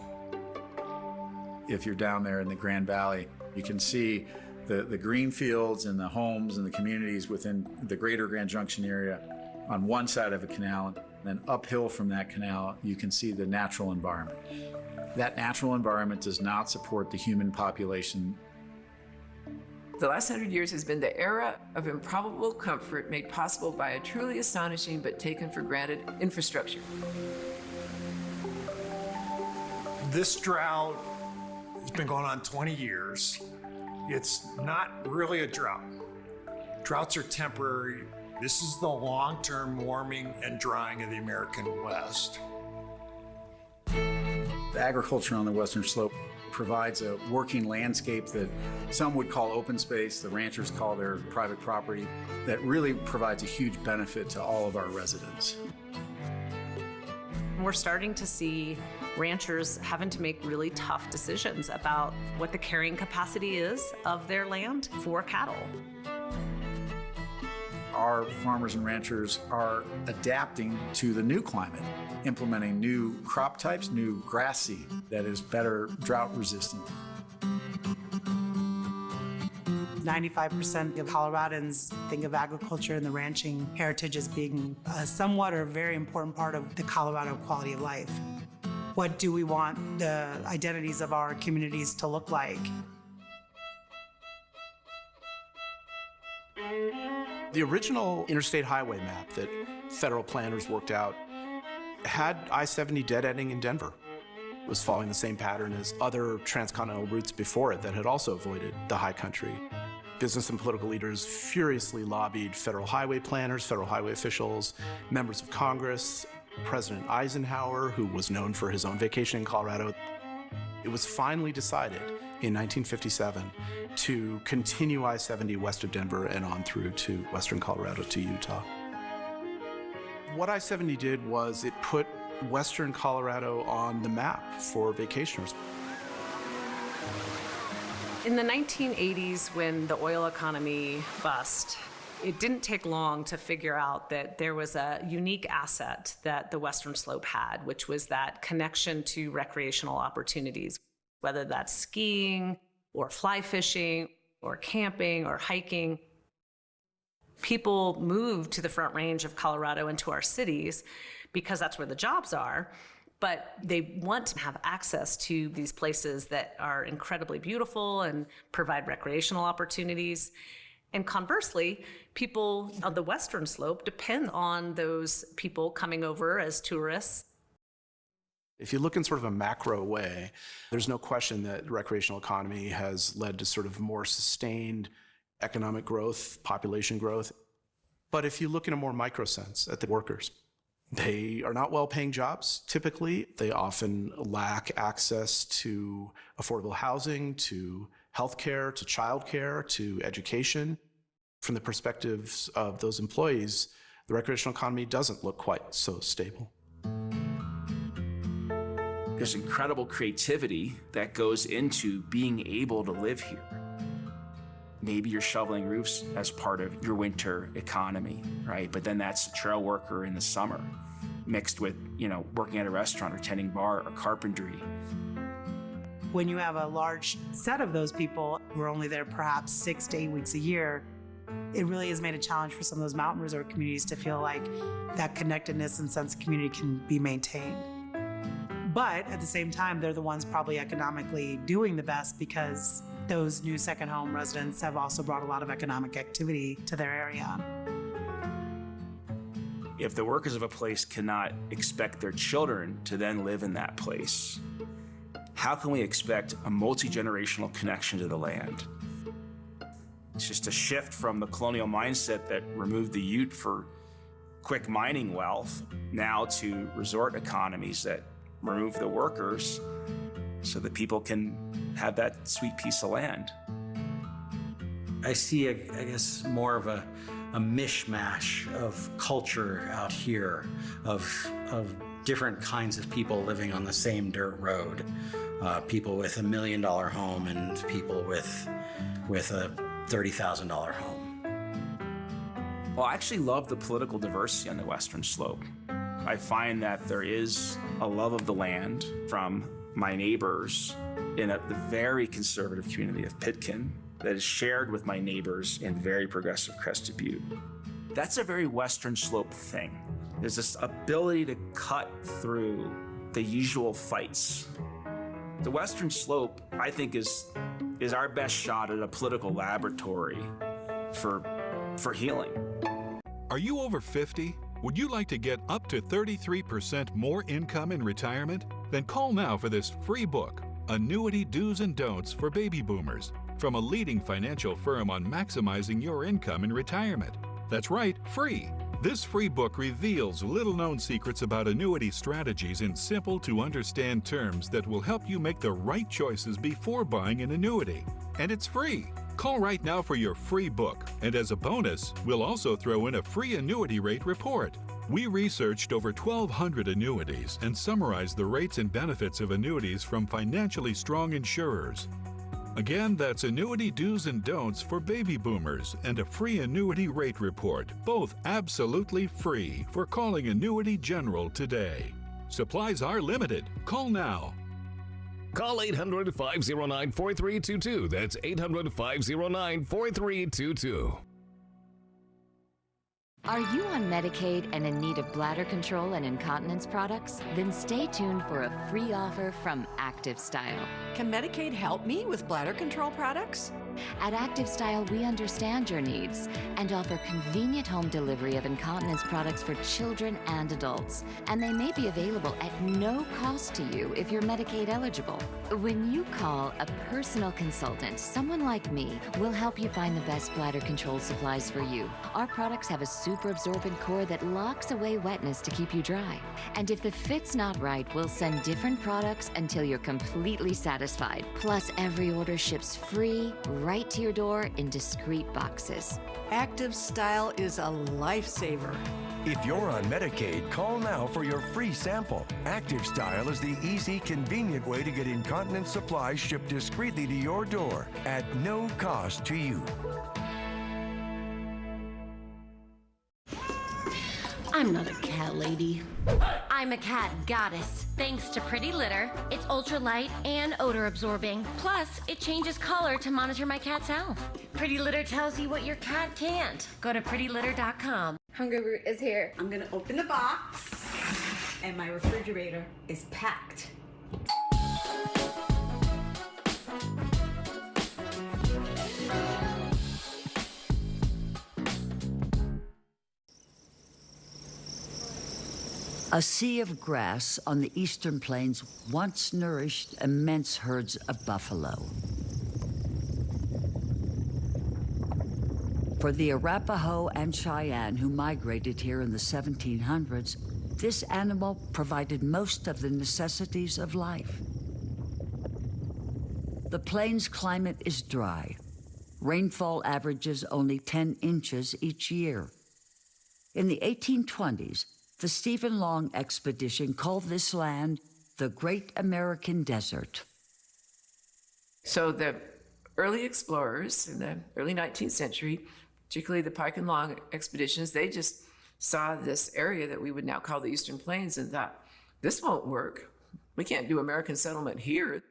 If you're down there in the Grand Valley, you can see the green fields and the homes and the communities within the greater Grand Junction area on one side of a canal, and then uphill from that canal, you can see the natural environment. That natural environment does not support the human population. The last 100 years has been the era of improbable comfort made possible by a truly astonishing but taken for granted infrastructure. This drought has been going on 20 years. It's not really a drought. Droughts are temporary. This is the long-term warming and drying of the American West. The agriculture on the Western Slope provides a working landscape that some would call open space, the ranchers call their private property, that really provides a huge benefit to all of our residents. We're starting to see ranchers having to make really tough decisions about what the carrying capacity is of their land for cattle. Our farmers and ranchers are adapting to the new climate, implementing new crop types, new grass seed that is better drought resistant. 95% of Coloradans think of agriculture and the ranching heritage as being a somewhat or very important part of the Colorado quality of life. What do we want the identities of our communities to look like? The original interstate highway map that federal planners worked out had I-70 dead-ending in Denver. It was following the same pattern as other transcontinental routes before it that had also avoided the high country. Business and political leaders furiously lobbied federal highway planners, federal highway officials, members of Congress, President Eisenhower, who was known for his own vacation in Colorado. It was finally decided in 1957 to continue I-70 west of Denver and on through to western Colorado to Utah. What I-70 did was it put western Colorado on the map for vacationers. In the 1980s, when the oil economy bust, it didn't take long to figure out that there was a unique asset that the Western Slope had, which was that connection to recreational opportunities, whether that's skiing or fly fishing or camping or hiking. People move to the Front Range of Colorado and to our cities because that's where the jobs are, but they want to have access to these places that are incredibly beautiful and provide recreational opportunities. And conversely, people on the Western Slope depend on those people coming over as tourists. If you look in sort of a macro way, there's no question that the recreational economy has led to sort of more sustained economic growth, population growth. But if you look in a more micro sense at the workers, they are not well-paying jobs, typically. They often lack access to affordable housing, to healthcare, to childcare, to education. From the perspectives of those employees, the recreational economy doesn't look quite so stable. There's incredible creativity that goes into being able to live here. Maybe you're shoveling roofs as part of your winter economy, right? But then that's a trail worker in the summer, mixed with, working at a restaurant or tending bar or carpentry. When you have a large set of those people who are only there perhaps 6 to 8 weeks a year, it really has made a challenge for some of those mountain resort communities to feel like that connectedness and sense of community can be maintained. But at the same time, they're the ones probably economically doing the best because those new second home residents have also brought a lot of economic activity to their area. If the workers of a place cannot expect their children to then live in that place, how can we expect a multi-generational connection to the land? It's just a shift from the colonial mindset that removed the Ute for quick mining wealth, now to resort economies that remove the workers so that people can have that sweet piece of land. I see, I guess, more of a mishmash of culture out here, of different kinds of people living on the same dirt road. People with $1 million home and people with a $30,000 home. Well, I actually love the political diversity on the Western Slope. I find that there is a love of the land from my neighbors in the very conservative community of Pitkin that is shared with my neighbors in very progressive Crested Butte. That's a very Western Slope thing. There's this ability to cut through the usual fights. The Western Slope, I think, is our best shot at a political laboratory for healing. Are you over 50? Would you like to get up to 33% more income in retirement? Then call now for this free book, Annuity Do's and Don'ts for Baby Boomers, from a leading financial firm on maximizing your income in retirement. That's right, free. This free book reveals little-known secrets about annuity strategies in simple-to-understand terms that will help you make the right choices before buying an annuity. And it's free. Call right now for your free book, and as a bonus, we'll also throw in a free annuity rate report. We researched over 1,200 annuities and summarized the rates and benefits of annuities from financially strong insurers. Again, that's Annuity Do's and Don'ts for Baby Boomers and a free annuity rate report, both absolutely free, for calling Annuity General today. Supplies are limited. Call now. Call 800-509-4322. That's 800-509-4322. Are you on Medicaid and in need of bladder control and incontinence products? Then stay tuned for a free offer from Active Style. Can Medicaid help me with bladder control products? At Active Style, we understand your needs and offer convenient home delivery of incontinence products for children and adults. And they may be available at no cost to you if you're Medicaid eligible. When you call a personal consultant, someone like me will help you find the best bladder control supplies for you. Our products have a super absorbent core that locks away wetness to keep you dry. And if the fit's not right, we'll send different products until you're completely satisfied. Plus, every order ships free right to your door in discreet boxes. Active Style is a lifesaver. If you're on Medicaid, call now for your free sample. Active Style is the easy, convenient way to get incontinence supplies shipped discreetly to your door at no cost to you. I'm not a cat lady. I'm a cat goddess. Thanks to Pretty Litter, it's ultra light and odor absorbing. Plus, it changes color to monitor my cat's health. Pretty Litter tells you what your cat can't. Go to prettylitter.com. Hungryroot is here. I'm gonna open the box, and my refrigerator is packed. A sea of grass on the eastern plains once nourished immense herds of buffalo. For the Arapaho and Cheyenne who migrated here in the 1700s, this animal provided most of the necessities of life. The plains climate is dry. Rainfall averages only 10 inches each year. In the 1820s, the Stephen Long expedition called this land the Great American Desert. So the early explorers in the early 19th century, particularly the Pike and Long expeditions, they just saw this area that we would now call the Eastern Plains and thought, this won't work. We can't do American settlement here.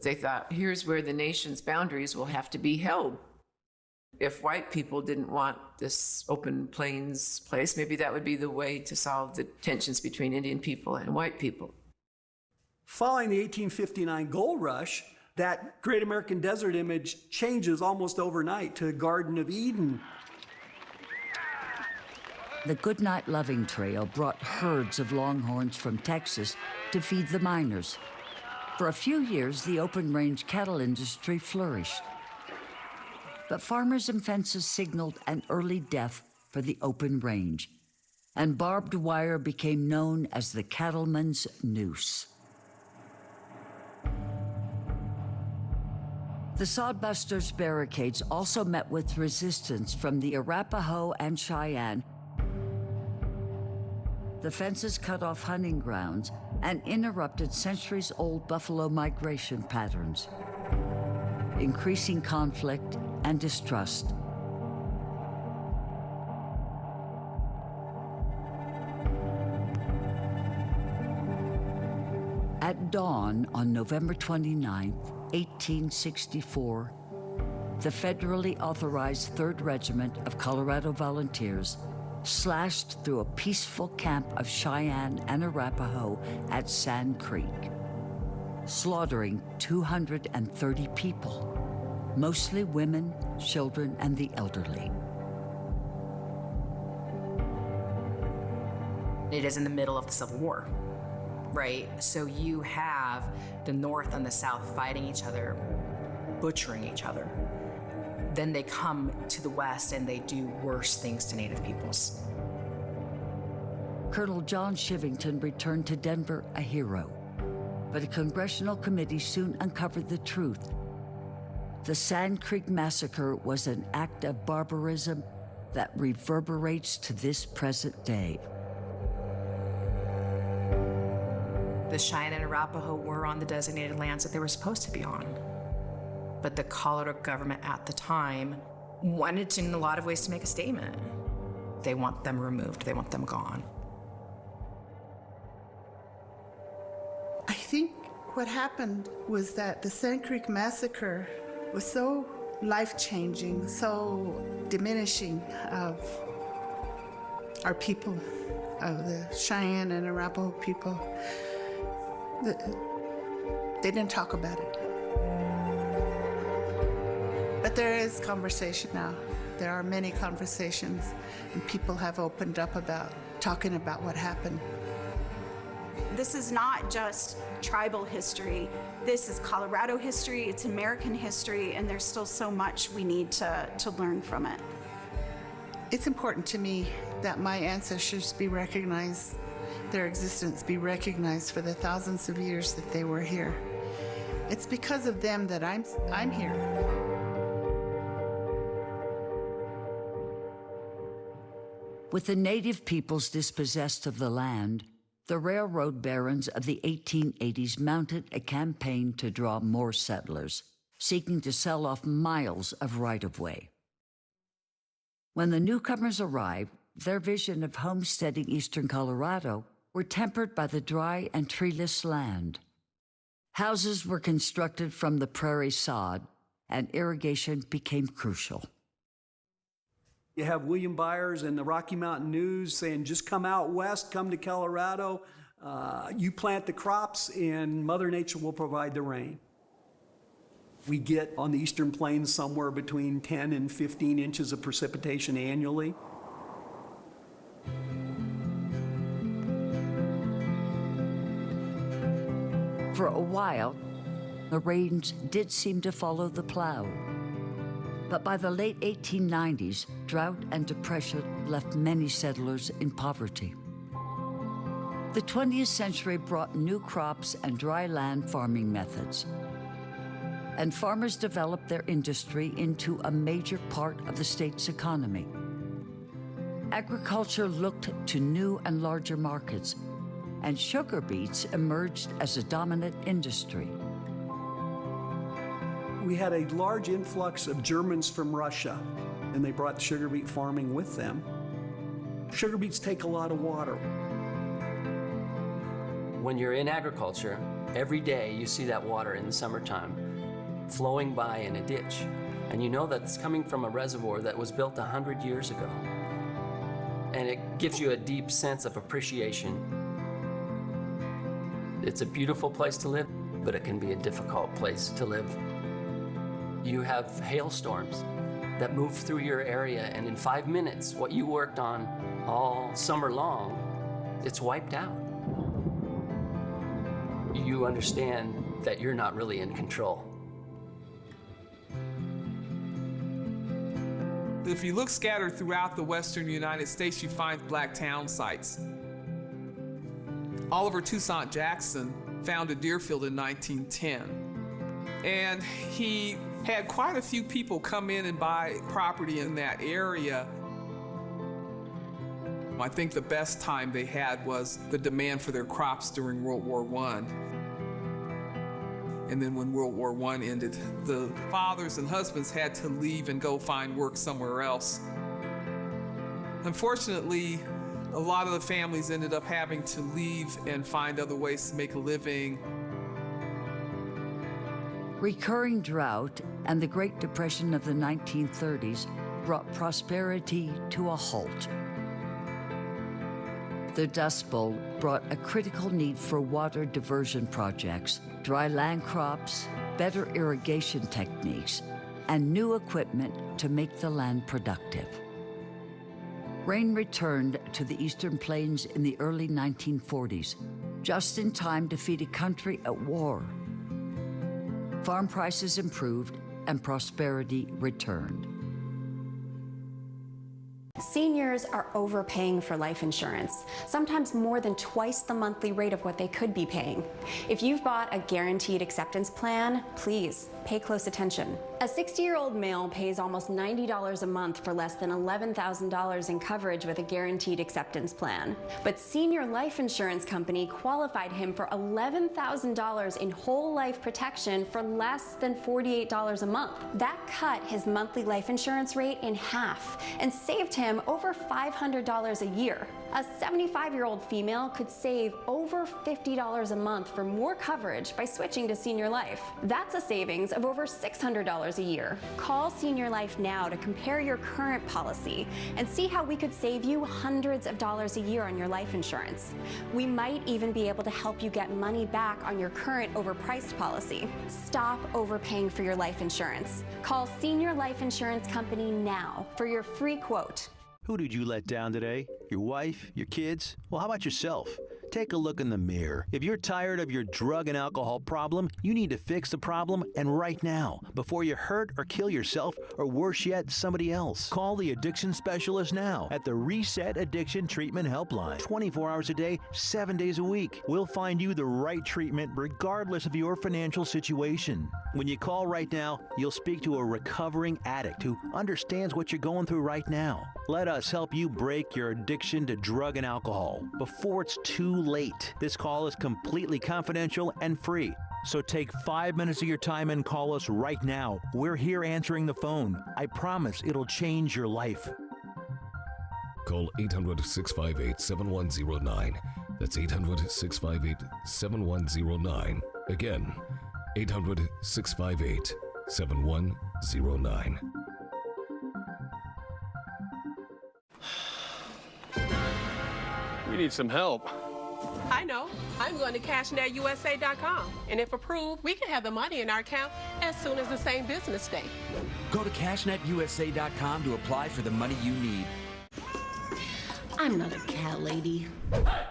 They thought, here's where the nation's boundaries will have to be held. If white people didn't want this open plains place, maybe that would be the way to solve the tensions between Indian people and white people. Following the 1859 gold rush, that Great American Desert image changes almost overnight to a Garden of Eden. The Goodnight Loving Trail brought herds of longhorns from Texas to feed the miners. For a few years, the open-range cattle industry flourished. But farmers and fences signaled an early death for the open range, and barbed wire became known as the cattleman's noose. The Sodbusters' barricades also met with resistance from the Arapaho and Cheyenne. The fences cut off hunting grounds and interrupted centuries-old buffalo migration patterns, increasing conflict and distrust. At dawn on November 29, 1864, the federally authorized 3rd Regiment of Colorado Volunteers slashed through a peaceful camp of Cheyenne and Arapaho at Sand Creek, slaughtering 230 people, mostly women, children, and the elderly. It is in the middle of the Civil War, right? So you have the North and the South fighting each other, butchering each other. Then they come to the West and they do worse things to Native peoples. Colonel John Shivington returned to Denver a hero, but a congressional committee soon uncovered the truth. The Sand Creek Massacre was an act of barbarism that reverberates to this present day. The Cheyenne and Arapaho were on the designated lands that they were supposed to be on. But the Colorado government at the time wanted to, in a lot of ways, to make a statement. They want them removed. They want them gone. I think what happened was that the Sand Creek Massacre was so life-changing, so diminishing of our people, of the Cheyenne and Arapaho people, that they didn't talk about it. But there is conversation now. There are many conversations, and people have opened up about talking about what happened. This is not just tribal history. This is Colorado history, it's American history, and there's still so much we need to learn from it. It's important to me that my ancestors be recognized, their existence be recognized for the thousands of years that they were here. It's because of them that I'm here. With the native peoples dispossessed of the land, the railroad barons of the 1880s mounted a campaign to draw more settlers, seeking to sell off miles of right-of-way. When the newcomers arrived, their vision of homesteading eastern Colorado were tempered by the dry and treeless land. Houses were constructed from the prairie sod, and irrigation became crucial. You have William Byers and the Rocky Mountain News saying, just come out west, come to Colorado, you plant the crops and Mother Nature will provide the rain. We get on the eastern plains somewhere between 10 and 15 inches of precipitation annually. For a while, the rains did seem to follow the plow. But by the late 1890s, drought and depression left many settlers in poverty. The 20th century brought new crops and dry land farming methods. And farmers developed their industry into a major part of the state's economy. Agriculture looked to new and larger markets, and sugar beets emerged as a dominant industry. We had a large influx of Germans from Russia, and they brought sugar beet farming with them. Sugar beets take a lot of water. When you're in agriculture, every day you see that water in the summertime flowing by in a ditch, and you know that it's coming from a reservoir that was built 100 years ago. And it gives you a deep sense of appreciation. It's a beautiful place to live, but it can be a difficult place to live. You have hailstorms, that move through your area, and in 5 minutes, what you worked on all summer long, it's wiped out. You understand that you're not really in control. If you look scattered throughout the western United States, you find black town sites. Oliver Toussaint Jackson founded Deerfield in 1910. And he had quite a few people come in and buy property in that area. I think the best time they had was the demand for their crops during World War I. And then when World War I ended, the fathers and husbands had to leave and go find work somewhere else. Unfortunately, a lot of the families ended up having to leave and find other ways to make a living. Recurring drought and the Great Depression of the 1930s brought prosperity to a halt. The Dust Bowl brought a critical need for water diversion projects, dry land crops, better irrigation techniques, and new equipment to make the land productive. Rain returned to the Eastern Plains in the early 1940s, just in time to feed a country at war. Farm prices improved and prosperity returned. Seniors are overpaying for life insurance, sometimes more than twice the monthly rate of what they could be paying. If you've bought a guaranteed acceptance plan, please pay close attention. A 60-year-old male pays almost $90 a month for less than $11,000 in coverage with a guaranteed acceptance plan. But Senior Life Insurance Company qualified him for $11,000 in whole life protection for less than $48 a month. That cut his monthly life insurance rate in half and saved him over $500 a year. A 75-year-old female could save over $50 a month for more coverage by switching to Senior Life. That's a savings of over $600 a year. Call Senior Life now to compare your current policy and see how we could save you hundreds of dollars a year on your life insurance. We might even be able to help you get money back on your current overpriced policy. Stop overpaying for your life insurance. Call Senior Life Insurance Company now for your free quote. Who did you let down today? Your wife? Your kids? Well, how about yourself? Take a look in the mirror. If you're tired of your drug and alcohol problem, you need to fix the problem, and right now, before you hurt or kill yourself, or worse yet, somebody else. Call the addiction specialist now at the Reset Addiction Treatment Helpline. 24 hours a day, 7 days a week. We'll find you the right treatment regardless of your financial situation. When you call right now, you'll speak to a recovering addict who understands what you're going through right now. Let us help you break your addiction to drug and alcohol before it's too late. This call is completely confidential and free. So take 5 minutes of your time and call us right now. We're here answering the phone. I promise it'll change your life. Call 800-658-7109. That's 800-658-7109. Again, 800-658-7109. We need some help. I know. I'm going to CashNetUSA.com. And if approved, we can have the money in our account as soon as the same business day. Go to CashNetUSA.com to apply for the money you need. I'm not a cat lady.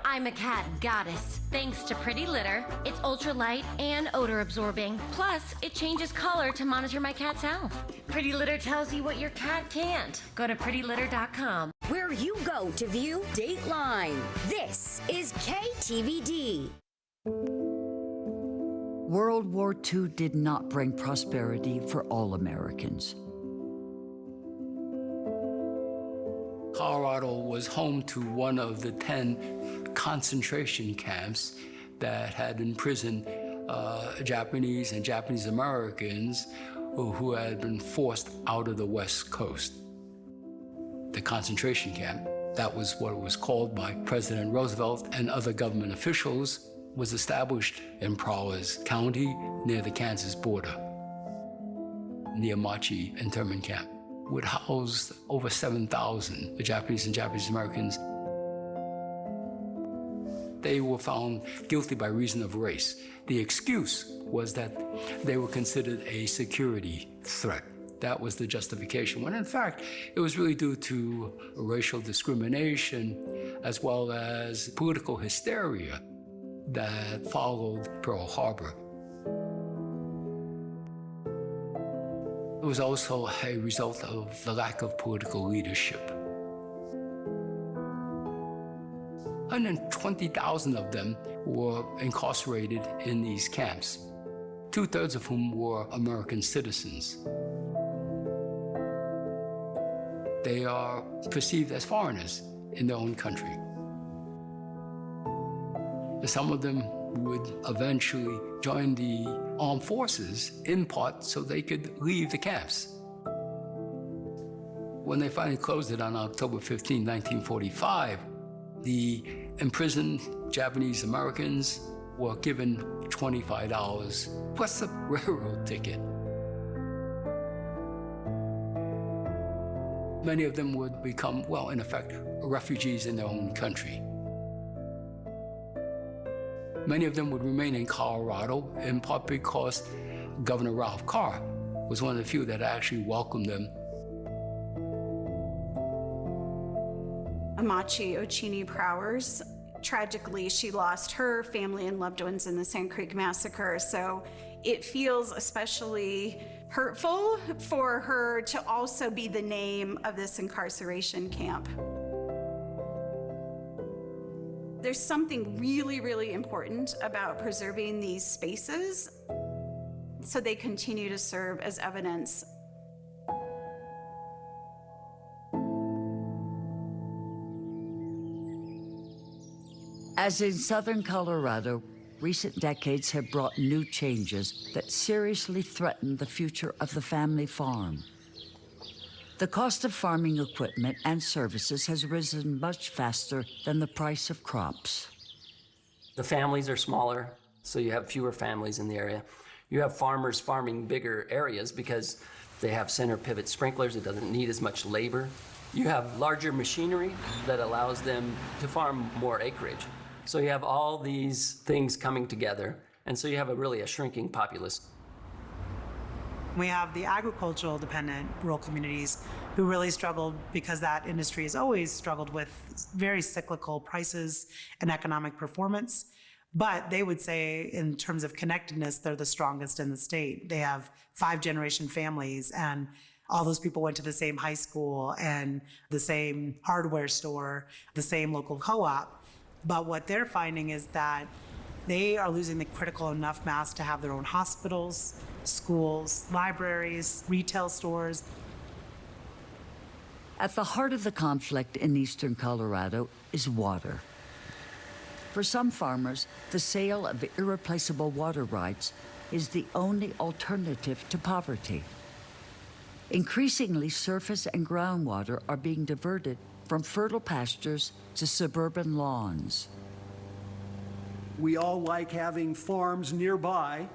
I'm a cat goddess. Thanks to Pretty Litter, it's ultra light and odor absorbing. Plus, it changes color to monitor my cat's health. Pretty Litter tells you what your cat can't. Go to prettylitter.com. Where you go to view Dateline. This is KTVD. World War II did not bring prosperity for all Americans. Colorado was home to one of the 10 concentration camps that had imprisoned Japanese and Japanese Americans who had been forced out of the West Coast. The concentration camp, that was what it was called by President Roosevelt and other government officials, was established in Prowers County near the Kansas border, near Machi internment camp. Would house over 7,000 Japanese and Japanese Americans. They were found guilty by reason of race. The excuse was that they were considered a security threat. that was the justification, when in fact, it was really due to racial discrimination as well as political hysteria that followed Pearl Harbor. It was also a result of the lack of political leadership. 120,000 of them were incarcerated in these camps, 2/3 of whom were American citizens. They are perceived as foreigners in their own country. Some of them would eventually join the armed forces, in part so they could leave the camps. When they finally closed it on October 15, 1945, the imprisoned Japanese Americans were given $25 plus a railroad ticket. Many of them would become, well, in effect, refugees in their own country. Many of them would remain in Colorado, in part because Governor Ralph Carr was one of the few that actually welcomed them. Amachi Ochini Prowers, tragically, she lost her family and loved ones in the Sand Creek Massacre, so it feels especially hurtful for her to also be the name of this incarceration camp. There's something really, really important about preserving these spaces so they continue to serve as evidence. As in southern Colorado, recent decades have brought new changes that seriously threaten the future of the family farm. The cost of farming equipment and services has risen much faster than the price of crops. The families are smaller, so you have fewer families in the area. You have farmers farming bigger areas because they have center pivot sprinklers. It doesn't need as much labor. You have larger machinery that allows them to farm more acreage. So you have all these things coming together, and so you have really a shrinking populace. We have the agricultural dependent rural communities who really struggled because that industry has always struggled with very cyclical prices and economic performance. But they would say in terms of connectedness, they're the strongest in the state. They have 5-generation families, and all those people went to the same high school and the same hardware store, the same local co-op. But what they're finding is that they are losing the critical enough mass to have their own hospitals, schools, libraries, retail stores. At the heart of the conflict in eastern Colorado is water. For some farmers, the sale of irreplaceable water rights is the only alternative to poverty. Increasingly, surface and groundwater are being diverted from fertile pastures to suburban lawns. We all like having farms nearby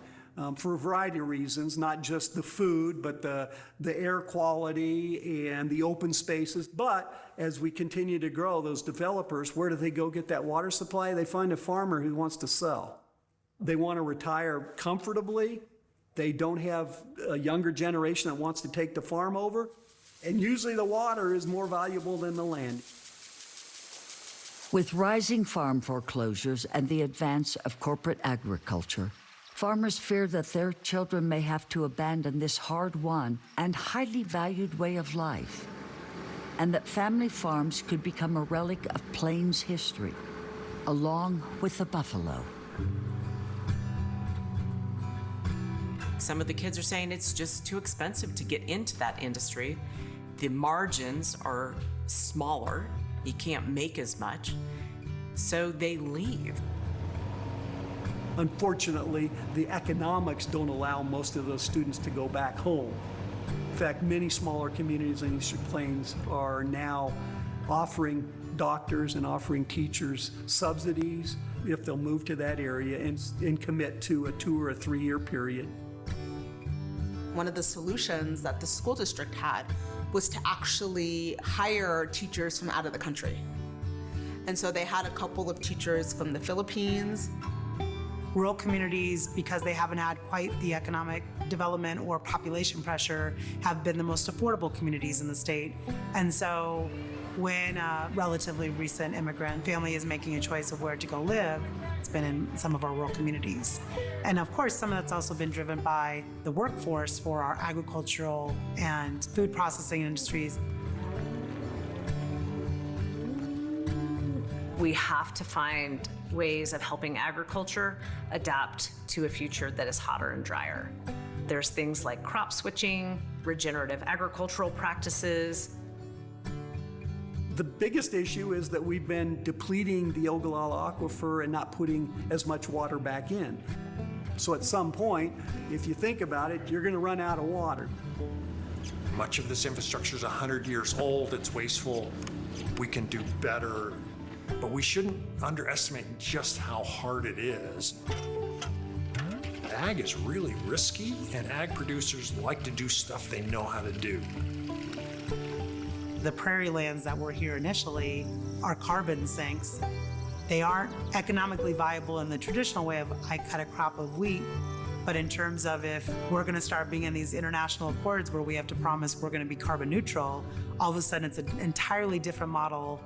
for a variety of reasons, not just the food, but the air quality and the open spaces. But as we continue to grow, those developers, where do they go get that water supply? They find a farmer who wants to sell. They want to retire comfortably. They don't have a younger generation that wants to take the farm over. And usually the water is more valuable than the land. With rising farm foreclosures and the advance of corporate agriculture, farmers fear that their children may have to abandon this hard-won and highly valued way of life, and that family farms could become a relic of Plains history, along with the buffalo. Some of the kids are saying it's just too expensive to get into that industry. The margins are smaller. You can't make as much, so they leave. Unfortunately, the economics don't allow most of those students to go back home. In fact, many smaller communities in Eastern Plains are now offering doctors and offering teachers subsidies if they'll move to that area and commit to a 2 or a 3 year period. One of the solutions that the school district had was to actually hire teachers from out of the country. And so they had a couple of teachers from the Philippines. rural communities, because they haven't had quite the economic development or population pressure, have been the most affordable communities in the state. And so when a relatively recent immigrant family is making a choice of where to go live, it's been in some of our rural communities. And of course, some of that's also been driven by the workforce for our agricultural and food processing industries. We have to find ways of helping agriculture adapt to a future that is hotter and drier. There's things like crop switching, regenerative agricultural practices. The biggest issue is that we've been depleting the Ogallala Aquifer and not putting as much water back in. So at some point, if you think about it, you're going to run out of water. Much of this infrastructure is 100 years old. It's wasteful. We can do better, but we shouldn't underestimate just how hard it is. Ag is really risky, and ag producers like to do stuff they know how to do. The prairie lands that were here initially are carbon sinks. They aren't economically viable in the traditional way of I cut a crop of wheat, but in terms of if we're going to start being in these international accords where we have to promise we're going to be carbon neutral, all of a sudden it's an entirely different model.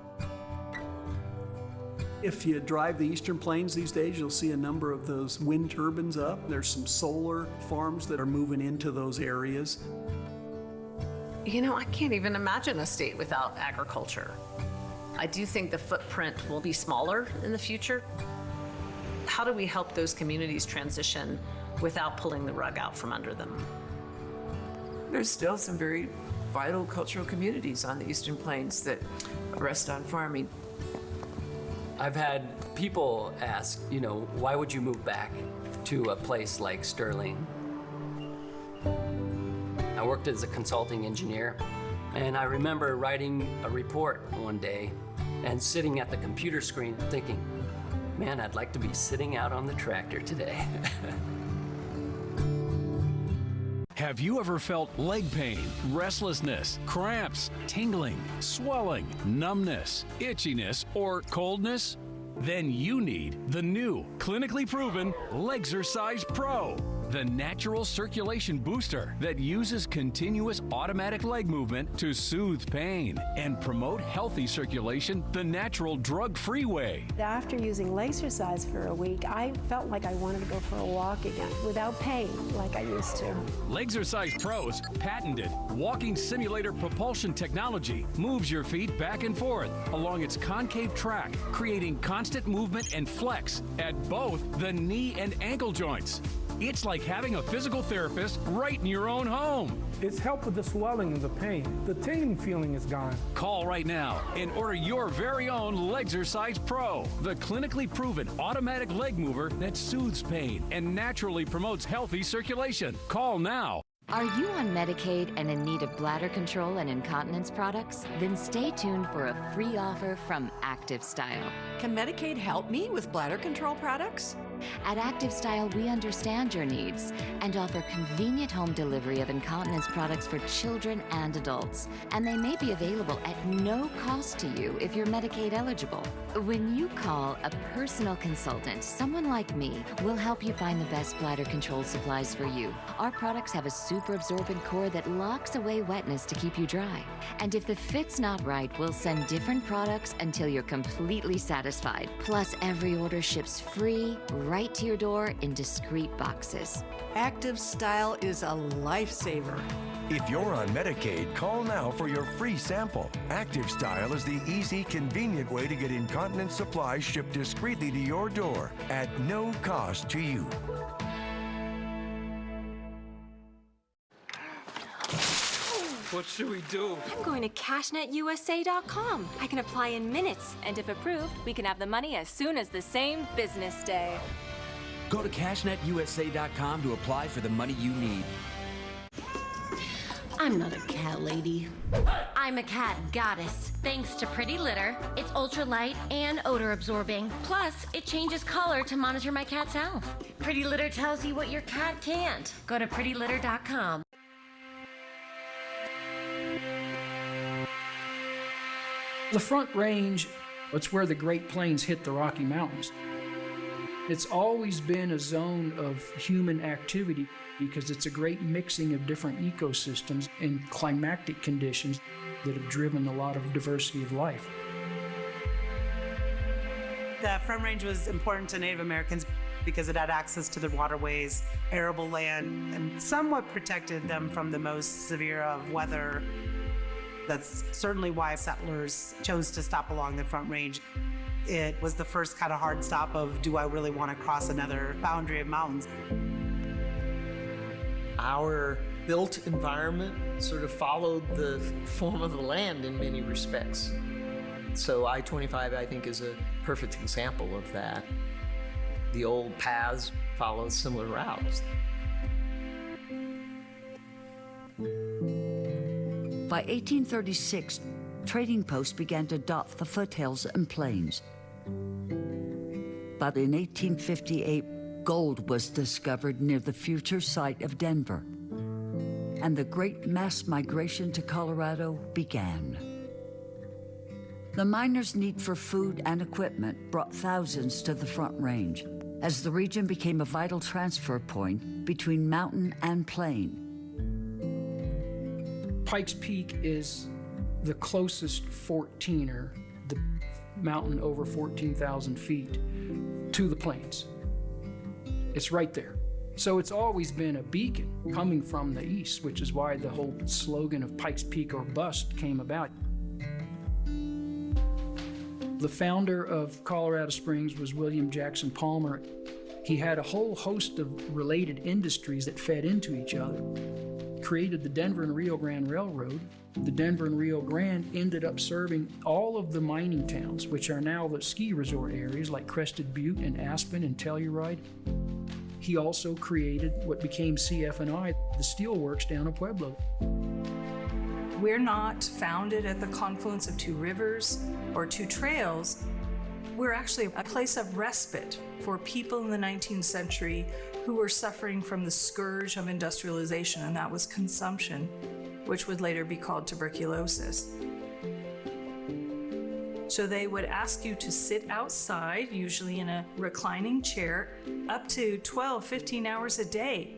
If you drive the Eastern Plains these days, you'll see a number of those wind turbines up. There's some solar farms that are moving into those areas. You know, I can't even imagine a state without agriculture. I do think the footprint will be smaller in the future. How do we help those communities transition without pulling the rug out from under them? There's still some very vital cultural communities on the Eastern Plains that rest on farming. I've had people ask, you know, why would you move back to a place like Sterling? I worked as a consulting engineer, and I remember writing a report one day and sitting at the computer screen thinking, man, I'd like to be sitting out on the tractor today. Have you ever felt leg pain, restlessness, cramps, tingling, swelling, numbness, itchiness, or coldness? Then you need the new, clinically proven Legzercise Pro, the natural circulation booster that uses continuous automatic leg movement to soothe pain and promote healthy circulation the natural drug-free way. After using Legzercise for a week, I felt like I wanted to go for a walk again without pain like I used to. Legzercise Pro's patented walking simulator propulsion technology moves your feet back and forth along its concave track, creating constant movement and flex at both the knee and ankle joints. It's like having a physical therapist right in your own home. It's helped with the swelling and the pain. The tingling feeling is gone. Call right now and order your very own Legzercise Pro, the clinically proven automatic leg mover that soothes pain and naturally promotes healthy circulation. Call now. Are you on Medicaid and in need of bladder control and incontinence products? Then stay tuned for a free offer from Active Style. Can Medicaid help me with bladder control products? At Active Style, we understand your needs and offer convenient home delivery of incontinence products for children and adults. And they may be available at no cost to you if you're Medicaid eligible. When you call a personal consultant, someone like me will help you find the best bladder control supplies for you. Our products have a super absorbent core that locks away wetness to keep you dry. And if the fit's not right, we'll send different products until you're completely satisfied. Plus, every order ships free right to your door in discreet boxes. Active Style is a lifesaver. If you're on Medicaid, call now for your free sample. Active Style is the easy, convenient way to get incontinence supplies shipped discreetly to your door at no cost to you. What should we do? I'm going to CashNetUSA.com. I can apply in minutes, and if approved, we can have the money as soon as the same business day. Go to CashNetUSA.com to apply for the money you need. I'm not a cat lady. I'm a cat goddess. Thanks to Pretty Litter, it's ultra light and odor absorbing. Plus, it changes color to monitor my cat's health. Pretty Litter tells you what your cat can't. Go to prettylitter.com. The Front Range, it's where the Great Plains hit the Rocky Mountains. It's always been a zone of human activity because it's a great mixing of different ecosystems and climatic conditions that have driven a lot of diversity of life. The Front Range was important to Native Americans because it had access to the waterways, arable land, and somewhat protected them from the most severe of weather. That's certainly why settlers chose to stop along the Front Range. It was the first kind of hard stop of, do I really want to cross another boundary of mountains? Our built environment sort of followed the form of the land in many respects. So I-25, I think, is a perfect example of that. The old paths follow similar routes. By 1836, trading posts began to dot the foothills and plains. But in 1858, gold was discovered near the future site of Denver, and the great mass migration to Colorado began. The miners' need for food and equipment brought thousands to the Front Range, as the region became a vital transfer point between mountain and plain. Pikes Peak is the closest 14er, the mountain over 14,000 feet, to the plains. It's right there. So it's always been a beacon coming from the east, which is why the whole slogan of Pikes Peak or Bust came about. The founder of Colorado Springs was William Jackson Palmer. He had a whole host of related industries that fed into each other. Created the Denver and Rio Grande Railroad. The Denver and Rio Grande ended up serving all of the mining towns, which are now the ski resort areas like Crested Butte and Aspen and Telluride. He also created what became CF&I, the steelworks down in Pueblo. We're not founded at the confluence of two rivers or two trails. We're actually a place of respite for people in the 19th century who were suffering from the scourge of industrialization, and that was consumption, which would later be called tuberculosis. So they would ask you to sit outside, usually in a reclining chair, up to 12, 15 hours a day.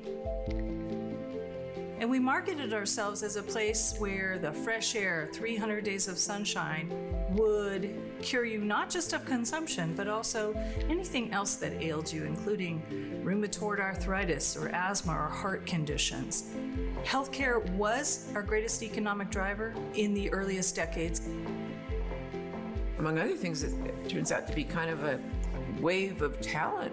And we marketed ourselves as a place where the fresh air, 300 days of sunshine, would cure you not just of consumption, but also anything else that ailed you, including rheumatoid arthritis or asthma or heart conditions. Healthcare was our greatest economic driver in the earliest decades. Among other things, it turns out to be kind of a wave of talent.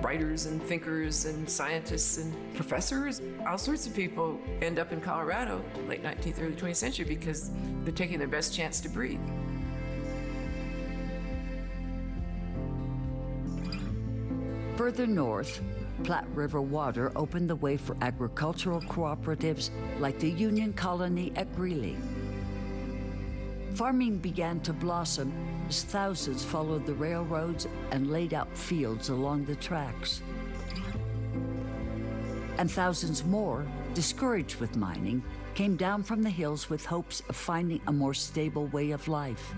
Writers and thinkers and scientists and professors, all sorts of people end up in Colorado, late 19th, early 20th century, because they're taking their best chance to breathe. Further north, Platte River water opened the way for agricultural cooperatives like the Union Colony at Greeley. Farming began to blossom as thousands followed the railroads and laid out fields along the tracks. And thousands more, discouraged with mining, came down from the hills with hopes of finding a more stable way of life.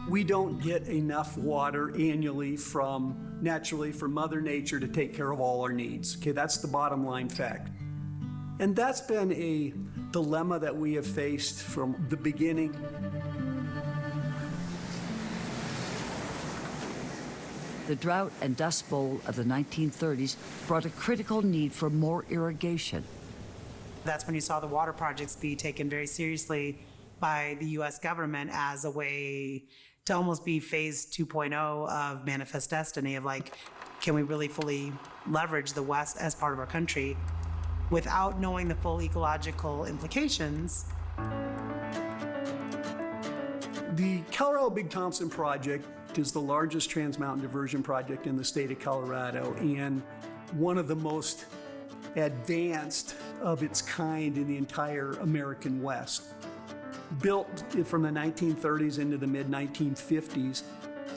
We don't get enough water annually naturally from Mother Nature to take care of all our needs. Okay, that's the bottom line fact. And that's been a dilemma that we have faced from the beginning. The drought and dust bowl of the 1930s brought a critical need for more irrigation. That's when you saw the water projects be taken very seriously by the US government as a way to almost be phase 2.0 of Manifest Destiny of like, can we really fully leverage the West as part of our country without knowing the full ecological implications? The Colorado Big Thompson project is the largest Trans Mountain diversion project in the state of Colorado and one of the most advanced of its kind in the entire American West. Built from the 1930s into the mid-1950s,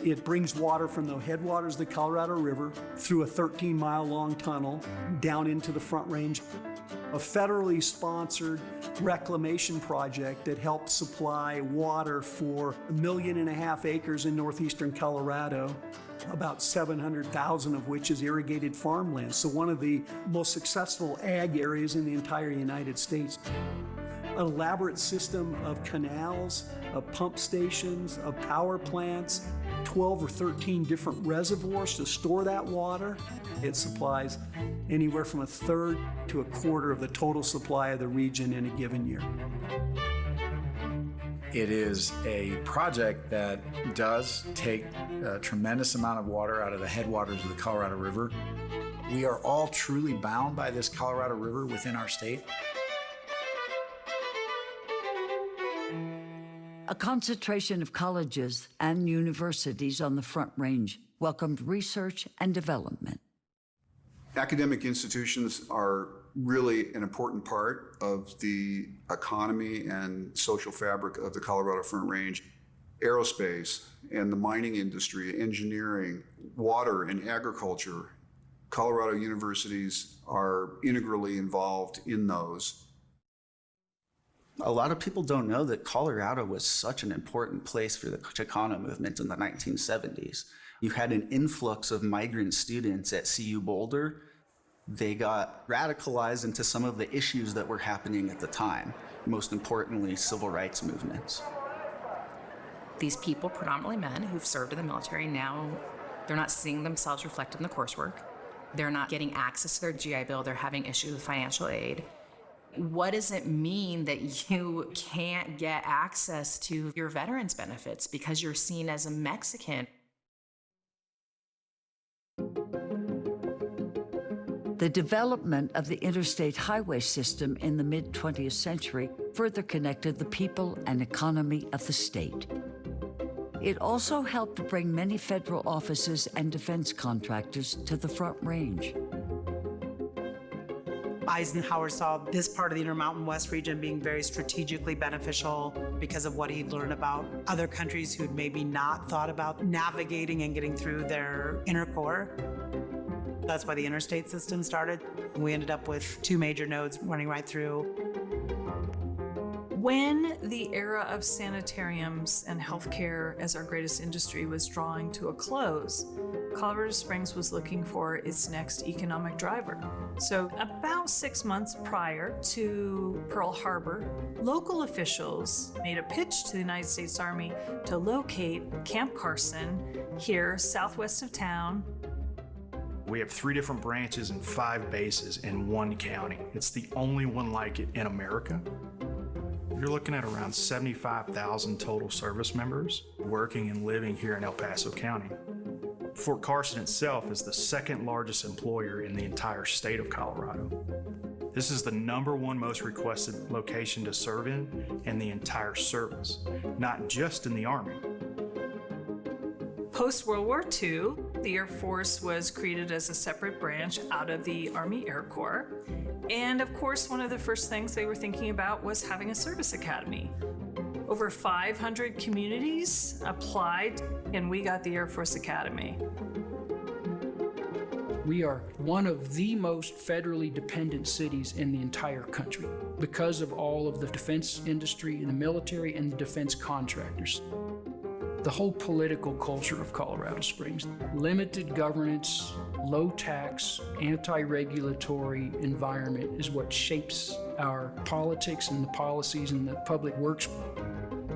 it brings water from the headwaters of the Colorado River through a 13-mile long tunnel down into the Front Range. A federally sponsored reclamation project that helped supply water for 1.5 million acres in northeastern Colorado, about 700,000 of which is irrigated farmland. So one of the most successful ag areas in the entire United States. An elaborate system of canals, of pump stations, of power plants, 12 or 13 different reservoirs to store that water. It supplies anywhere from 1/3 to 1/4 of the total supply of the region in a given year. It is a project that does take a tremendous amount of water out of the headwaters of the Colorado River. We are all truly bound by this Colorado River within our state. A concentration of colleges and universities on the Front Range welcomed research and development. Academic institutions are really an important part of the economy and social fabric of the Colorado Front Range. Aerospace and the mining industry, engineering, water and agriculture, Colorado universities are integrally involved in those. A lot of people don't know that Colorado was such an important place for the Chicano movement in the 1970s. You had an influx of migrant students at CU Boulder. They got radicalized into some of the issues that were happening at the time, most importantly, civil rights movements. These people, predominantly men who've served in the military, now they're not seeing themselves reflected in the coursework. They're not getting access to their GI Bill. They're having issues with financial aid. What does it mean that you can't get access to your veterans benefits because you're seen as a Mexican? The development of the interstate highway system in the mid-20th century further connected the people and economy of the state. It also helped bring many federal offices and defense contractors to the Front Range. Eisenhower saw this part of the Intermountain West region being very strategically beneficial because of what he'd learned about other countries who'd maybe not thought about navigating and getting through their inner core. That's why the interstate system started. We ended up with 2 major nodes running right through. When the era of sanitariums and healthcare as our greatest industry was drawing to a close, Colorado Springs was looking for its next economic driver. So about 6 months prior to Pearl Harbor, local officials made a pitch to the United States Army to locate Camp Carson here southwest of town. We have 3 different branches and 5 bases in one county. It's the only one like it in America. You're looking at around 75,000 total service members working and living here in El Paso County. Fort Carson itself is the 2nd largest employer in the entire state of Colorado. This is the #1 most requested location to serve in the entire service, not just in the Army. Post-World War II, the Air Force was created as a separate branch out of the Army Air Corps. And of course, one of the first things they were thinking about was having a service academy. Over 500 communities applied, and we got the Air Force Academy. We are one of the most federally dependent cities in the entire country because of all of the defense industry and the military and the defense contractors. The whole political culture of Colorado Springs, limited governance, low tax, anti-regulatory environment is what shapes our politics and the policies and the public works.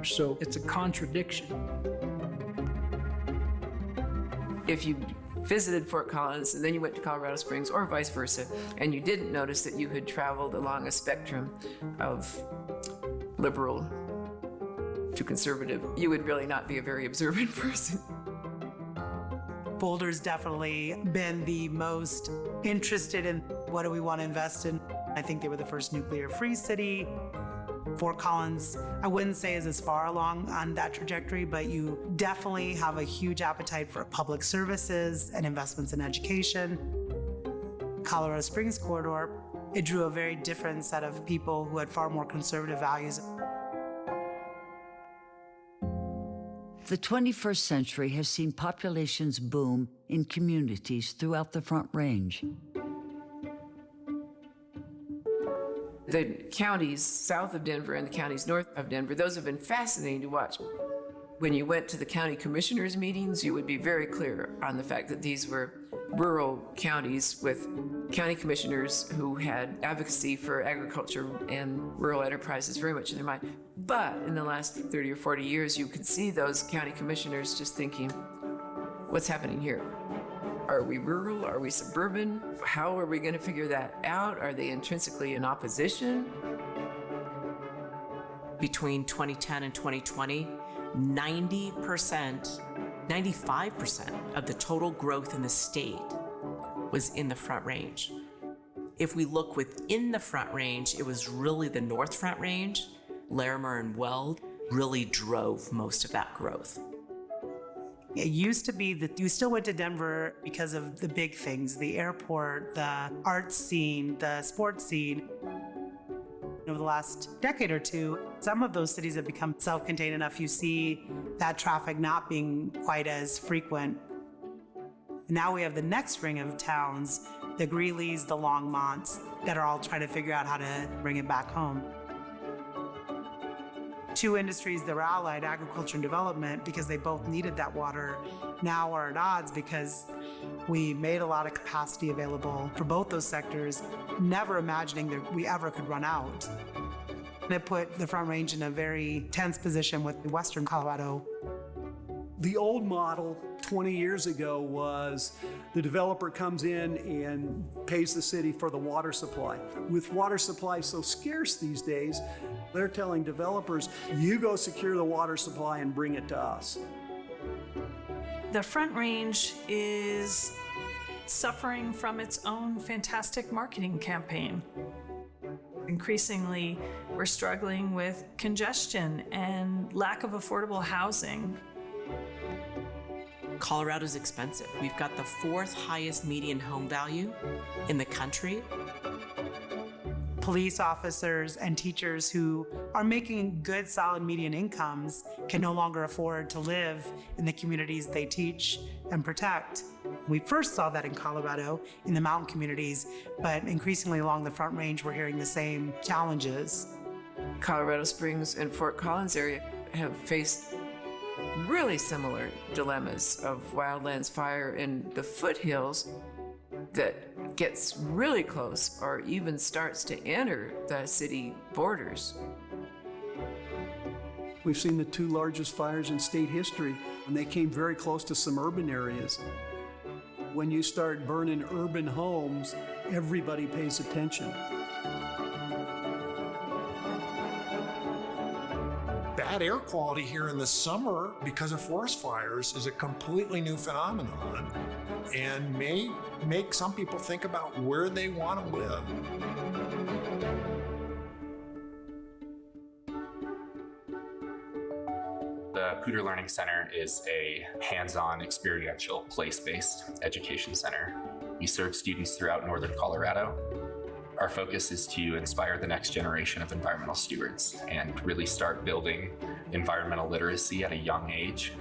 So it's a contradiction. If you visited Fort Collins and then you went to Colorado Springs or vice versa, and you didn't notice that you had traveled along a spectrum of liberal to conservative, you would really not be a very observant person. Boulder's definitely been the most interested in what do we want to invest in. I think they were the first nuclear-free city. Fort Collins, I wouldn't say is as far along on that trajectory, but you definitely have a huge appetite for public services and investments in education. Colorado Springs corridor, it drew a very different set of people who had far more conservative values. The 21st century has seen populations boom in communities throughout the Front Range. The counties south of Denver and the counties north of Denver, those have been fascinating to watch. When you went to the county commissioners' meetings, you would be very clear on the fact that these were rural counties with county commissioners who had advocacy for agriculture and rural enterprises very much in their mind. But in the last 30 or 40 years, you could see those county commissioners just thinking, what's happening here? Are we rural? Are we suburban? How are we going to figure that out? Are they intrinsically in opposition? Between 2010 and 2020, 95% of the total growth in the state was in the Front Range. If we look within the Front Range, it was really the North Front Range. Larimer and Weld really drove most of that growth. It used to be that you still went to Denver because of the big things, the airport, the art scene, the sports scene. Over the last decade or two, some of those cities have become self-contained enough. You see that traffic not being quite as frequent. Now we have the next ring of towns, the Greeley's, the Longmonts, that are all trying to figure out how to bring it back home. Two industries that were allied, agriculture and development, because they both needed that water, now are at odds because we made a lot of capacity available for both those sectors, never imagining that we ever could run out. And it put the Front Range in a very tense position with Western Colorado. The old model 20 years ago was the developer comes in and pays the city for the water supply. With water supply so scarce these days, they're telling developers, you go secure the water supply and bring it to us. The Front Range is suffering from its own fantastic marketing campaign. Increasingly, we're struggling with congestion and lack of affordable housing. Colorado's expensive. We've got the 4th highest median home value in the country. Police officers and teachers who are making good, solid median incomes can no longer afford to live in the communities they teach and protect. We first saw that in Colorado, in the mountain communities, but increasingly along the Front Range, we're hearing the same challenges. Colorado Springs and Fort Collins area have faced really similar dilemmas of wildlands fire in the foothills that gets really close or even starts to enter the city borders. We've seen the two largest fires in state history, and they came very close to some urban areas. When you start burning urban homes, everybody pays attention. Bad air quality here in the summer because of forest fires is a completely new phenomenon and may make some people think about where they want to live. The Poudre Learning Center is a hands-on, experiential, place-based education center. We serve students throughout northern Colorado. Our focus is to inspire the next generation of environmental stewards and really start building environmental literacy at a young age.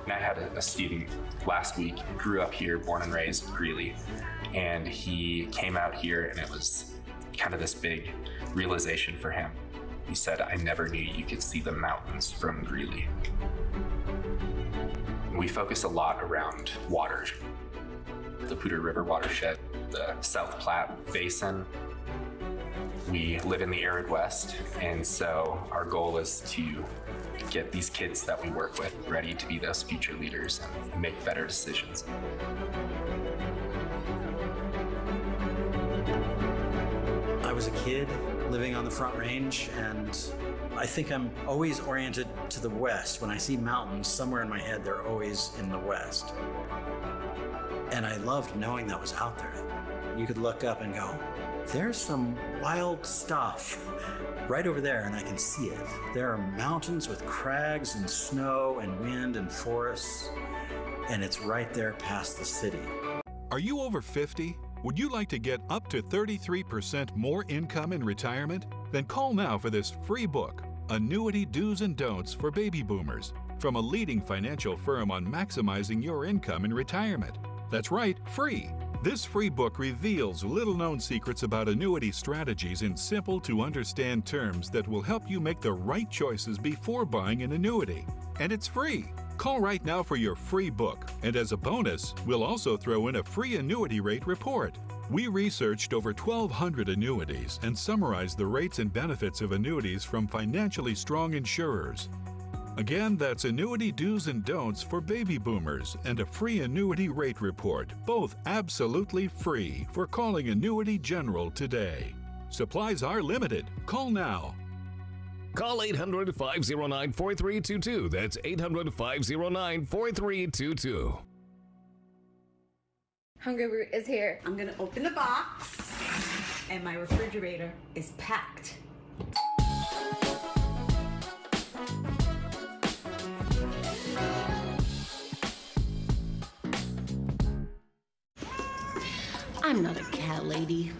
And I had a student last week, grew up here, born and raised in Greeley, and he came out here and it was kind of this big realization for him. He said, I never knew you could see the mountains from Greeley. We focus a lot around water. The Poudre River watershed, the South Platte Basin. We live in the arid West, and so our goal is to get these kids that we work with ready to be those future leaders and make better decisions. I was a kid living on the Front Range, and I think I'm always oriented to the west. When I see mountains, somewhere in my head, they're always in the west. And I loved knowing that was out there. You could look up and go, there's some wild stuff right over there, and I can see it. There are mountains with crags and snow and wind and forests, and it's right there past the city. Are you over 50? Would you like to get up to 33% more income in retirement? Then call now for this free book, Annuity Do's and Don'ts for Baby Boomers, from a leading financial firm on maximizing your income in retirement. That's right, free. This free book reveals little-known secrets about annuity strategies in simple-to-understand terms that will help you make the right choices before buying an annuity. And it's free. Call right now for your free book. And as a bonus, we'll also throw in a free annuity rate report. We researched over 1,200 annuities and summarized the rates and benefits of annuities from financially strong insurers. Again, that's annuity do's and don'ts for baby boomers and a free annuity rate report, both absolutely free, for calling Annuity General today. Supplies are limited. Call now. Call 800-509-4322. That's 800-509-4322. Hungry Root is here. I'm gonna open the box, and my refrigerator is packed. I'm not a cat lady.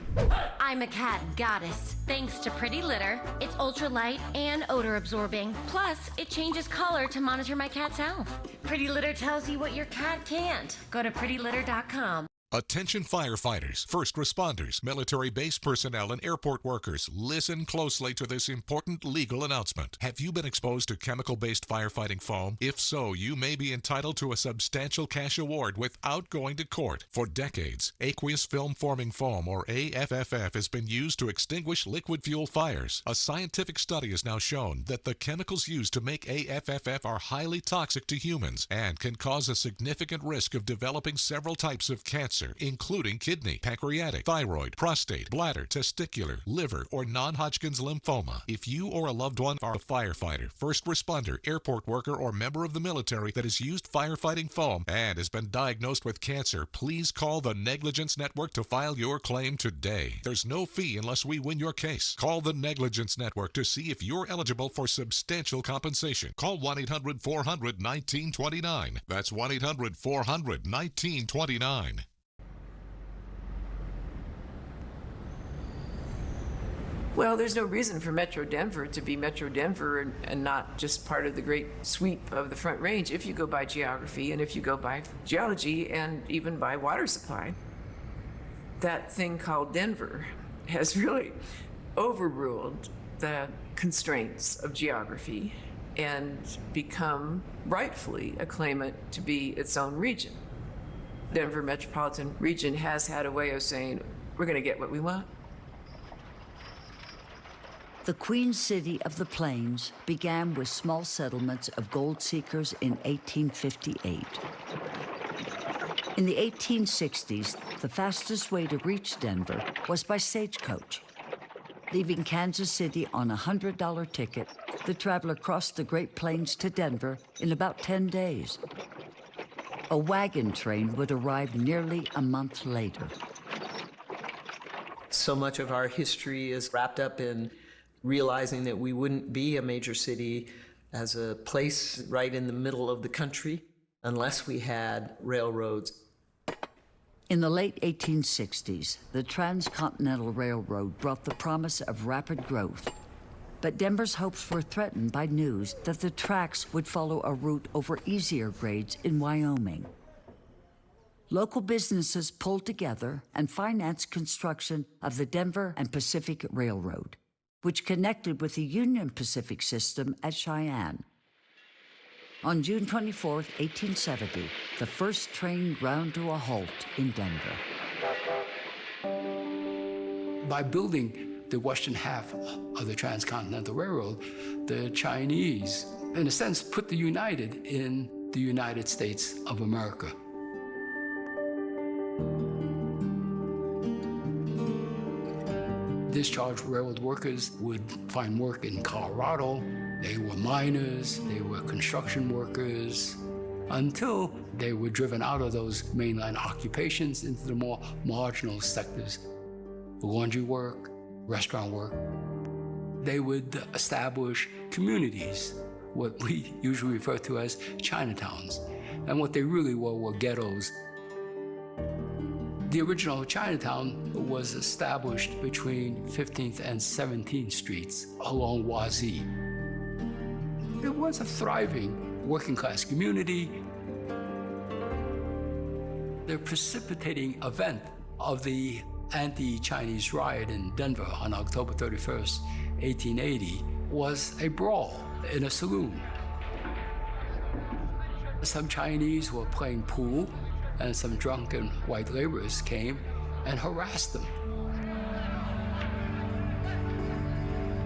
I'm a cat goddess. Thanks to Pretty Litter, it's ultra light and odor absorbing. Plus, it changes color to monitor my cat's health. Pretty Litter tells you what your cat can't. Go to prettylitter.com. Attention firefighters, first responders, military base personnel, and airport workers. Listen closely to this important legal announcement. Have you been exposed to chemical-based firefighting foam? If so, you may be entitled to a substantial cash award without going to court. For decades, aqueous film-forming foam, or AFFF, has been used to extinguish liquid fuel fires. A scientific study has now shown that the chemicals used to make AFFF are highly toxic to humans and can cause a significant risk of developing several types of cancer, including kidney, pancreatic, thyroid, prostate, bladder, testicular, liver, or non-Hodgkin's lymphoma. If you or a loved one are a firefighter, first responder, airport worker, or member of the military that has used firefighting foam and has been diagnosed with cancer, please call the Negligence Network to file your claim today. There's no fee unless we win your case. Call the Negligence Network to see if you're eligible for substantial compensation. Call 1-800-400-1929. That's 1-800-400-1929. Well, there's no reason for Metro Denver to be Metro Denver and not just part of the great sweep of the Front Range if you go by geography and if you go by geology and even by water supply. That thing called Denver has really overruled the constraints of geography and become rightfully a claimant to be its own region. Denver metropolitan region has had a way of saying, we're going to get what we want. The Queen City of the Plains began with small settlements of gold seekers in 1858. In the 1860s, the fastest way to reach Denver was by stagecoach. Leaving Kansas City on a $100 ticket, the traveler crossed the Great Plains to Denver in about 10 days. A wagon train would arrive nearly a month later. So much of our history is wrapped up in realizing that we wouldn't be a major city as a place right in the middle of the country unless we had railroads. In the late 1860s, the Transcontinental Railroad brought the promise of rapid growth. But Denver's hopes were threatened by news that the tracks would follow a route over easier grades in Wyoming. Local businesses pulled together and financed construction of the Denver and Pacific Railroad, which connected with the Union Pacific system at Cheyenne. On June 24, 1870, the first train ground to a halt in Denver. By building the western half of the Transcontinental Railroad, the Chinese, in a sense, put the United in the United States of America. Discharged railroad workers would find work in Colorado. They were miners, they were construction workers, until they were driven out of those mainline occupations into the more marginal sectors. Laundry work, restaurant work. They would establish communities, what we usually refer to as Chinatowns. And what they really were ghettos. The original Chinatown was established between 15th and 17th Streets along Wazee. It was a thriving working class community. The precipitating event of the anti-Chinese riot in Denver on October 31st, 1880, was a brawl in a saloon. Some Chinese were playing pool, and some drunken white laborers came and harassed them.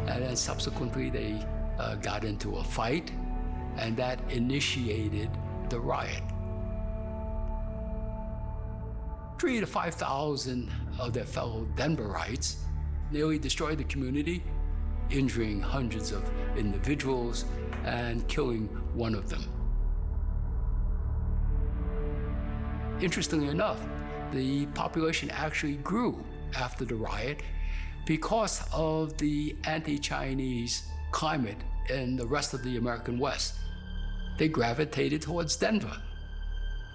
And then subsequently they got into a fight, and that initiated the riot. 3,000 to 5,000 of their fellow Denverites nearly destroyed the community, injuring hundreds of individuals and killing one of them. Interestingly enough, the population actually grew after the riot because of the anti-Chinese climate in the rest of the American West. They gravitated towards Denver,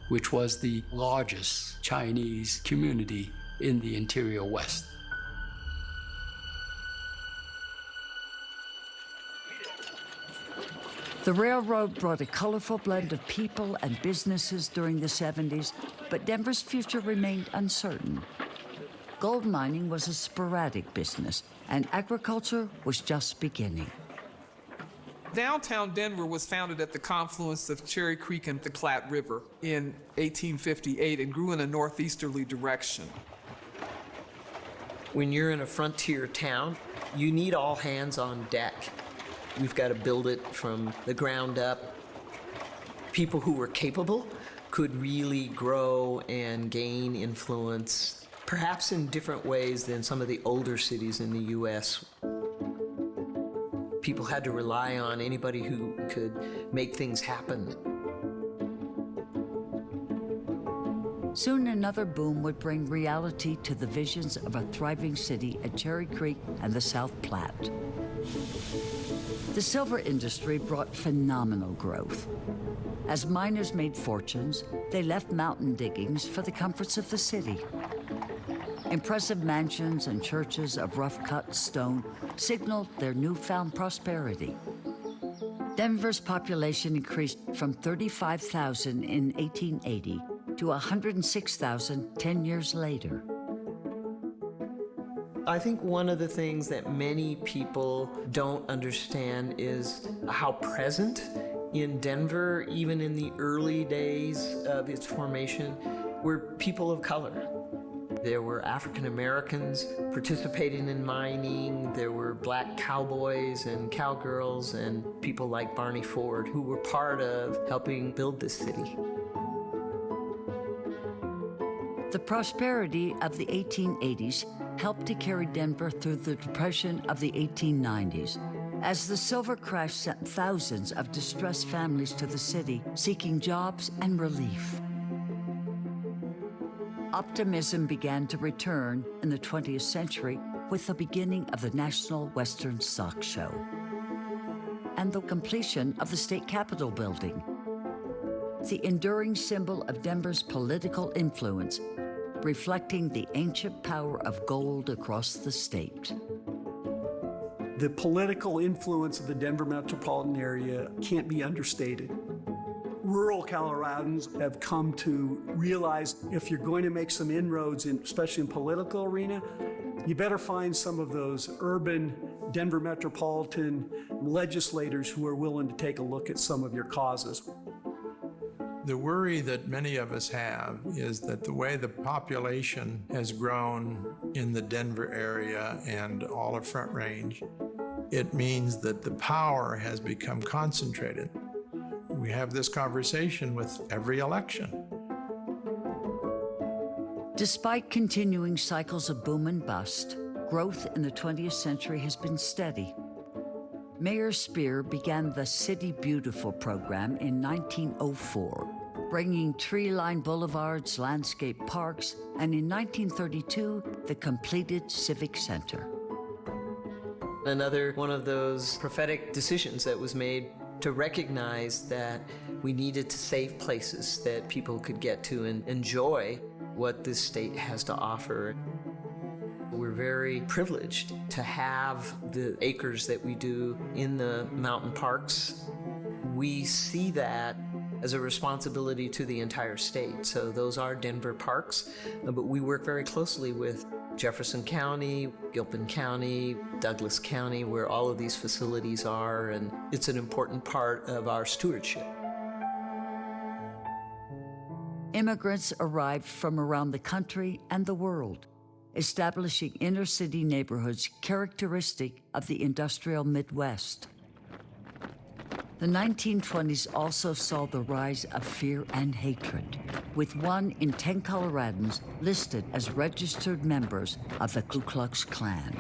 which was the largest Chinese community in the interior West. The railroad brought a colorful blend of people and businesses during the 70s, but Denver's future remained uncertain. Gold mining was a sporadic business, and agriculture was just beginning. Downtown Denver was founded at the confluence of Cherry Creek and the Platte River in 1858 and grew in a northeasterly direction. When you're in a frontier town, you need all hands on deck. We've got to build it from the ground up. People who were capable could really grow and gain influence, perhaps in different ways than some of the older cities in the U.S. People had to rely on anybody who could make things happen. Soon another boom would bring reality to the visions of a thriving city at Cherry Creek and the South Platte. The silver industry brought phenomenal growth. As miners made fortunes, they left mountain diggings for the comforts of the city. Impressive mansions and churches of rough-cut stone signaled their newfound prosperity. Denver's population increased from 35,000 in 1880 to 106,000 10 years later. I think one of the things that many people don't understand is how present in Denver, even in the early days of its formation, were people of color. There were African Americans participating in mining. There were black cowboys and cowgirls and people like Barney Ford who were part of helping build this city. The prosperity of the 1880s helped to carry Denver through the Depression of the 1890s, as the silver crash sent thousands of distressed families to the city seeking jobs and relief. Optimism began to return in the 20th century with the beginning of the National Western Stock Show and the completion of the state capitol building, the enduring symbol of Denver's political influence, reflecting the ancient power of gold across the state. The political influence of the Denver metropolitan area can't be understated. Rural Coloradans have come to realize if you're going to make some inroads, especially in political arena, you better find some of those urban Denver metropolitan legislators who are willing to take a look at some of your causes. The worry that many of us have is that the way the population has grown in the Denver area and all of Front Range, it means that the power has become concentrated. We have this conversation with every election. Despite continuing cycles of boom and bust, growth in the 20th century has been steady. Mayor Speer began the City Beautiful program in 1904, bringing tree-lined boulevards, landscape parks, and in 1932, the completed Civic Center. Another one of those prophetic decisions that was made to recognize that we needed to save places that people could get to and enjoy what this state has to offer. We're very privileged to have the acres that we do in the mountain parks. We see that as a responsibility to the entire state. So those are Denver parks, but we work very closely with Jefferson County, Gilpin County, Douglas County, where all of these facilities are, and it's an important part of our stewardship. Immigrants arrived from around the country and the world, establishing inner-city neighborhoods characteristic of the industrial Midwest. The 1920s also saw the rise of fear and hatred, with 1 in 10 Coloradans listed as registered members of the Ku Klux Klan.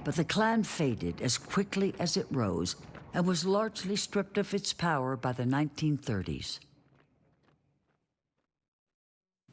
But the Klan faded as quickly as it rose and was largely stripped of its power by the 1930s.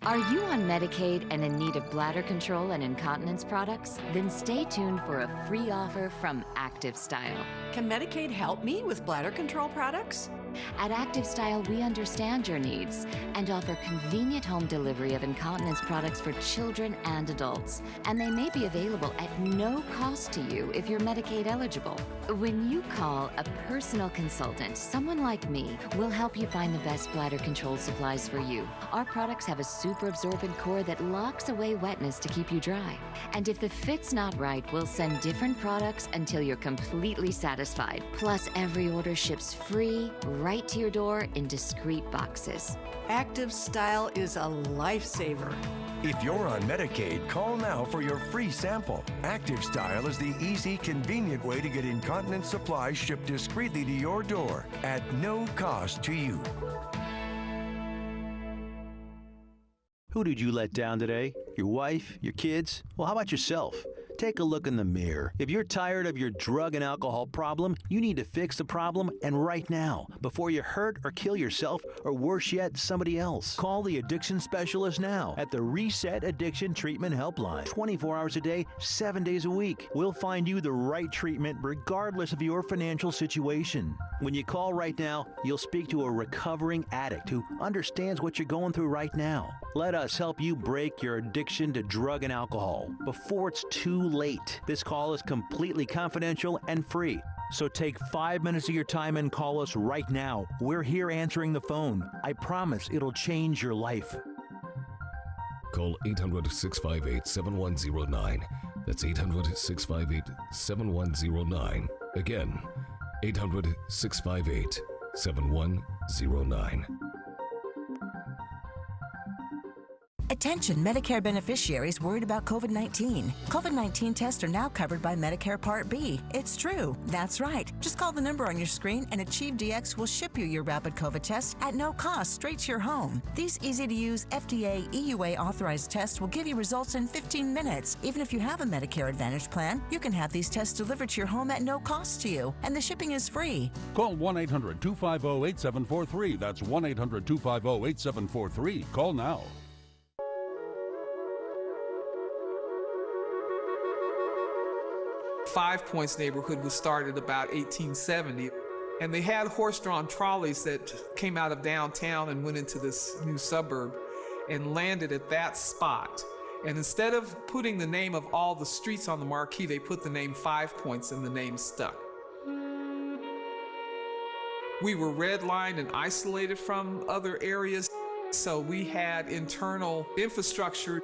Are you on Medicaid and in need of bladder control and incontinence products? Then stay tuned for a free offer from Active Style. Can Medicaid help me with bladder control products? At Active Style, we understand your needs and offer convenient home delivery of incontinence products for children and adults. And they may be available at no cost to you if you're Medicaid eligible. When you call a personal consultant, someone like me will help you find the best bladder control supplies for you. Our products have a super absorbent core that locks away wetness to keep you dry. And if the fit's not right, we'll send different products until you're completely satisfied. Plus, every order ships free right to your door in discreet boxes. Active Style is a lifesaver. If you're on Medicaid, call now for your free sample. Active Style is the easy, convenient way to get incontinence supplies shipped discreetly to your door at no cost to you. Who did you let down today? Your wife? Your kids? Well, how about yourself? Take a look in the mirror. If you're tired of your drug and alcohol problem, you need to fix the problem, and right now, before you hurt or kill yourself, or worse yet, somebody else. Call the addiction specialist now at the Reset Addiction Treatment Helpline. 24 hours a day, 7 days a week. We'll find you the right treatment regardless of your financial situation. When you call right now, you'll speak to a recovering addict who understands what you're going through right now. Let us help you break your addiction to drug and alcohol before it's too late. This call is completely confidential and free. So take 5 minutes of your time and call us right now. We're here answering the phone. I promise it'll change your life. Call 800-658-7109. That's 800-658-7109. Again, 800-658-7109. Attention Medicare beneficiaries worried about COVID-19. COVID-19 tests are now covered by Medicare Part B. It's true. That's right. Just call the number on your screen and AchieveDX will ship you your rapid COVID test at no cost straight to your home. These easy-to-use FDA EUA authorized tests will give you results in 15 minutes. Even if you have a Medicare Advantage plan, you can have these tests delivered to your home at no cost to you, and the shipping is free. Call 1-800-250-8743. That's 1-800-250-8743. Call now. Five Points neighborhood was started about 1870, and they had horse-drawn trolleys that came out of downtown and went into this new suburb and landed at that spot. And instead of putting the name of all the streets on the marquee, they put the name 5 Points and the name stuck. We were redlined and isolated from other areas, so we had internal infrastructure.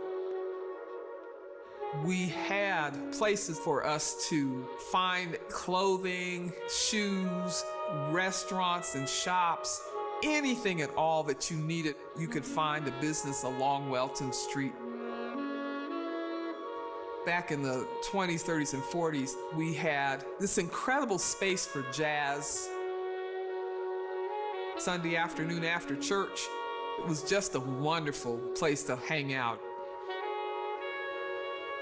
We had places for us to find clothing, shoes, restaurants and shops, anything at all that you needed. You could find a business along Welton Street. Back in the 20s, 30s, and 40s, we had this incredible space for jazz. Sunday afternoon after church, it was just a wonderful place to hang out.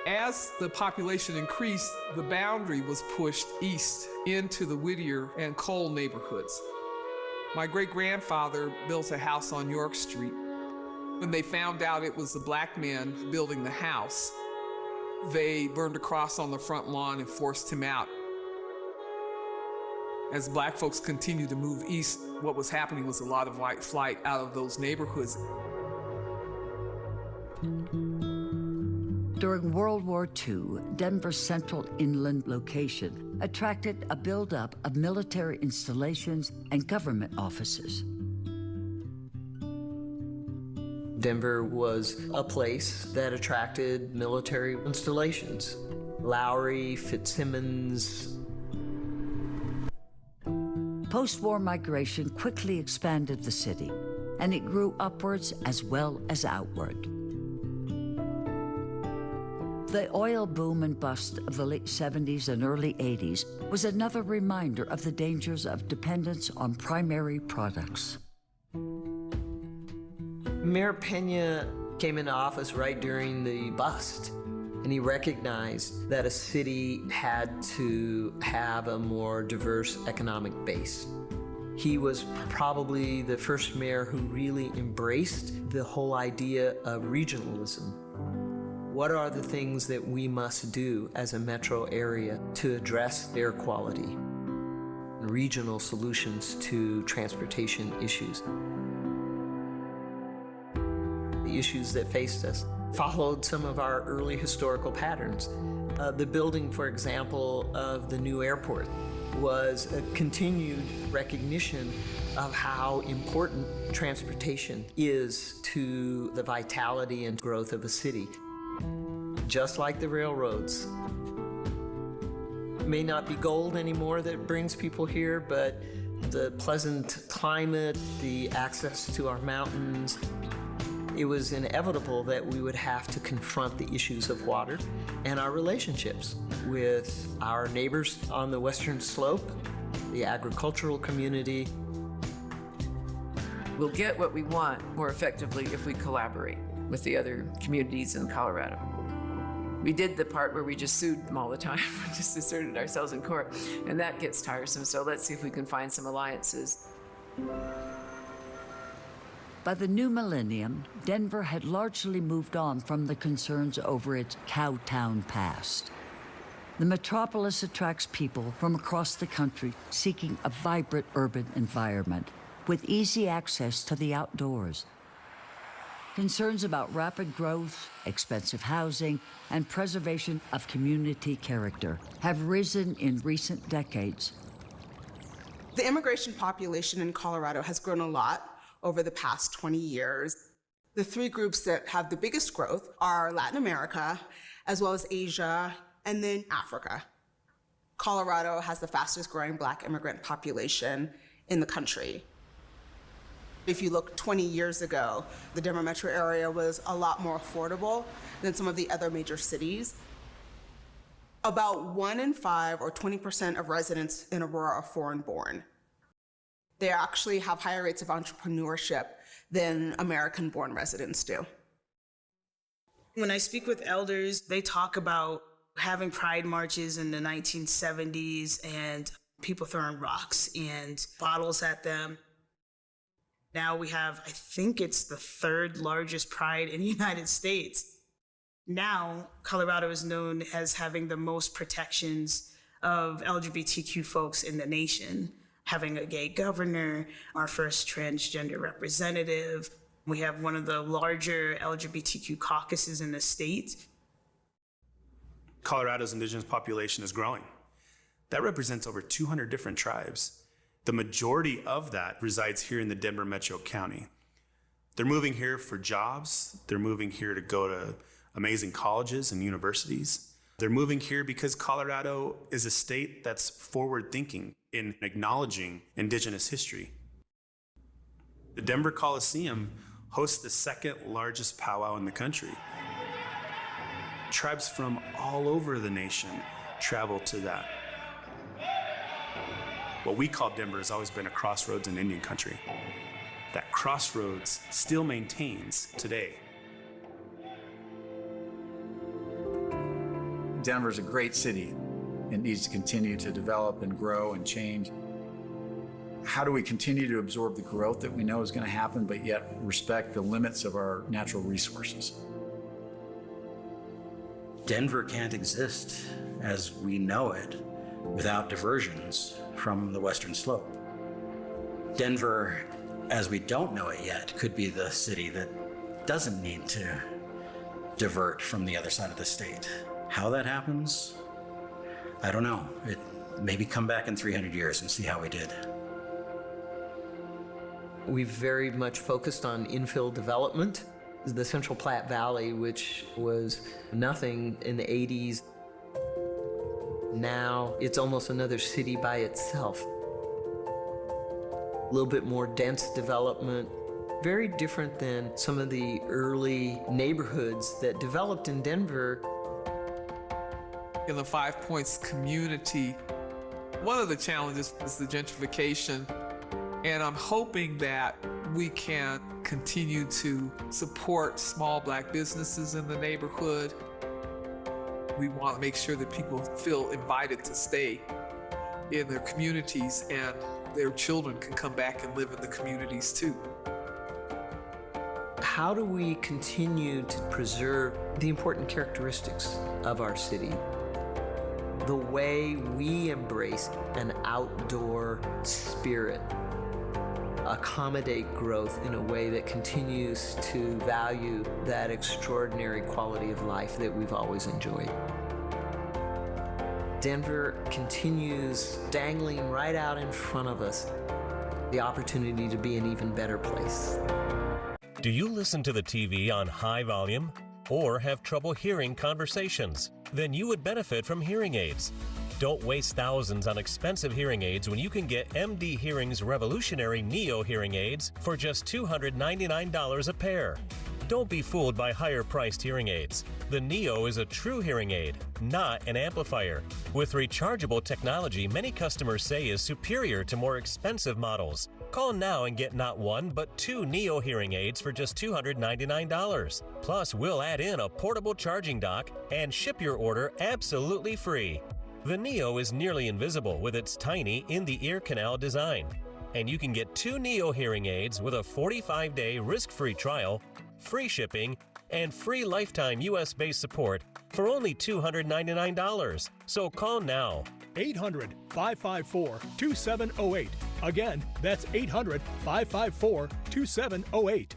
As the population increased, the boundary was pushed east into the Whittier and Cole neighborhoods. My great-grandfather built a house on York Street. When they found out it was a black man building the house, they burned a cross on the front lawn and forced him out. As black folks continued to move east, what was happening was a lot of white flight out of those neighborhoods. During World War II, Denver's central inland location attracted a buildup of military installations and government offices. Denver was a place that attracted military installations. Lowry, Fitzsimmons. Post-war migration quickly expanded the city, and it grew upwards as well as outward. The oil boom and bust of the late 70s and early 80s was another reminder of the dangers of dependence on primary products. Mayor Pena came into office right during the bust, and he recognized that a city had to have a more diverse economic base. He was probably the first mayor who really embraced the whole idea of regionalism. What are the things that we must do as a metro area to address air quality? Regional solutions to transportation issues. The issues that faced us followed some of our early historical patterns. The building, for example, of the new airport was a continued recognition of how important transportation is to the vitality and growth of a city. Just like the railroads. It may not be gold anymore that brings people here, but the pleasant climate, the access to our mountains, it was inevitable that we would have to confront the issues of water and our relationships with our neighbors on the western slope, the agricultural community. We'll get what we want more effectively if we collaborate with the other communities in Colorado. We did the part where we just sued them all the time, just asserted ourselves in court, and that gets tiresome, so let's see if we can find some alliances. By the new millennium, Denver had largely moved on from the concerns over its cowtown past. The metropolis attracts people from across the country seeking a vibrant urban environment with easy access to the outdoors. Concerns about rapid growth, expensive housing, and preservation of community character have risen in recent decades. The immigration population in Colorado has grown a lot over the past 20 years. The three groups that have the biggest growth are Latin America, as well as Asia, and then Africa. Colorado has the fastest growing Black immigrant population in the country. If you look 20 years ago, the Denver metro area was a lot more affordable than some of the other major cities. About 1 in 5 or 20% of residents in Aurora are foreign-born. They actually have higher rates of entrepreneurship than American-born residents do. When I speak with elders, they talk about having pride marches in the 1970s and people throwing rocks and bottles at them. Now we have, I think it's the 3rd largest pride in the United States. Now, Colorado is known as having the most protections of LGBTQ folks in the nation. Having a gay governor, our first transgender representative. We have one of the larger LGBTQ caucuses in the state. Colorado's indigenous population is growing. That represents over 200 different tribes. The majority of that resides here in the Denver Metro County. They're moving here for jobs. They're moving here to go to amazing colleges and universities. They're moving here because Colorado is a state that's forward-thinking in acknowledging indigenous history. The Denver Coliseum hosts the 2nd largest powwow in the country. Tribes from all over the nation travel to that. What we call Denver has always been a crossroads in Indian country. That crossroads still maintains today. Denver's a great city. It needs to continue to develop and grow and change. How do we continue to absorb the growth that we know is going to happen, but yet respect the limits of our natural resources? Denver can't exist as we know it without diversions from the western slope. Denver, as we don't know it yet, could be the city that doesn't need to divert from the other side of the state. How that happens, I don't know. Maybe come back in 300 years and see how we did. We've very much focused on infill development The Central Platte Valley, which was nothing in the 80s, now it's almost another city by itself. A little bit more dense development, very different than some of the early neighborhoods that developed in Denver. In the Five Points community, one of the challenges is the gentrification, and I'm hoping that we can continue to support small Black businesses in the neighborhood. We want to make sure that people feel invited to stay in their communities and their children can come back and live in the communities too. How do we continue to preserve the important characteristics of our city? The way we embrace an outdoor spirit, accommodate growth in a way that continues to value that extraordinary quality of life that we've always enjoyed. Denver continues dangling right out in front of us the opportunity to be an even better place. Do you listen to the TV on high volume or have trouble hearing conversations? Then you would benefit from hearing aids. Don't waste thousands on expensive hearing aids when you can get MD Hearing's revolutionary Neo hearing aids for just $299 a pair. Don't be fooled by higher-priced hearing aids. The Neo is a true hearing aid, not an amplifier. With rechargeable technology many customers say is superior to more expensive models. Call now and get not one, but 2 Neo hearing aids for just $299. Plus, we'll add in a portable charging dock and ship your order absolutely free. The Neo is nearly invisible with its tiny in-the-ear canal design. And you can get 2 Neo hearing aids with a 45-day risk-free trial, free shipping, and free lifetime US-based support for only $299. So call now. 800-554-2708. Again, that's 800-554-2708.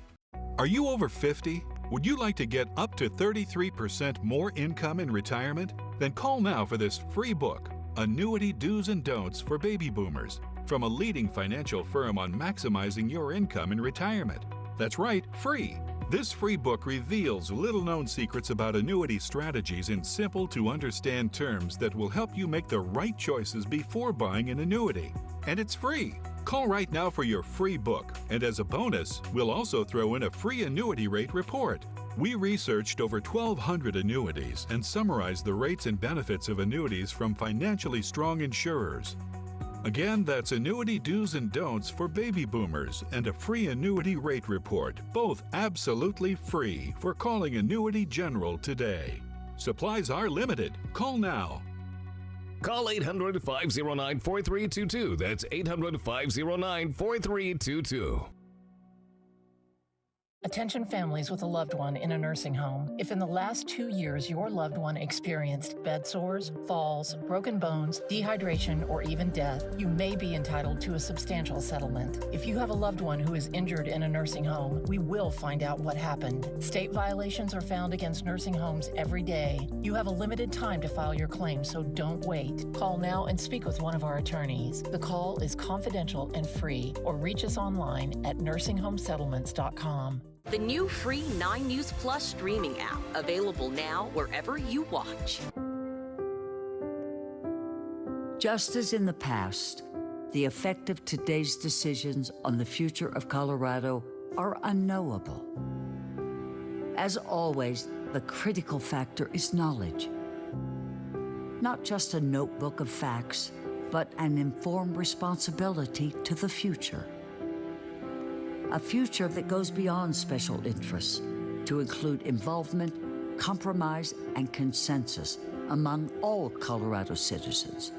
Are you over 50? Would you like to get up to 33% more income in retirement? Then call now for this free book, Annuity Do's and Don'ts for Baby Boomers, from a leading financial firm on maximizing your income in retirement. That's right, free. This free book reveals little-known secrets about annuity strategies in simple-to-understand terms that will help you make the right choices before buying an annuity. And it's free. Call right now for your free book, and as a bonus, we'll also throw in a free annuity rate report. We researched over 1,200 annuities and summarized the rates and benefits of annuities from financially strong insurers. Again, that's Annuity Do's and Don'ts for Baby Boomers and a free annuity rate report, both absolutely free, for calling Annuity General today. Supplies are limited. Call now. Call 800-509-4322. That's 800-509-4322. Attention families with a loved one in a nursing home. If in the last 2 years your loved one experienced bed sores, falls, broken bones, dehydration, or even death, you may be entitled to a substantial settlement. If you have a loved one who is injured in a nursing home, we will find out what happened. State violations are found against nursing homes every day. You have a limited time to file your claim, so don't wait. Call now and speak with one of our attorneys. The call is confidential and free, or reach us online at nursinghomesettlements.com. The new free 9 News Plus streaming app, available now wherever you watch. Just as in the past, the effect of today's decisions on the future of Colorado are unknowable. As always, the critical factor is knowledge. Not just a notebook of facts, but an informed responsibility to the future. A future that goes beyond special interests to include involvement, compromise, and consensus among all Colorado citizens.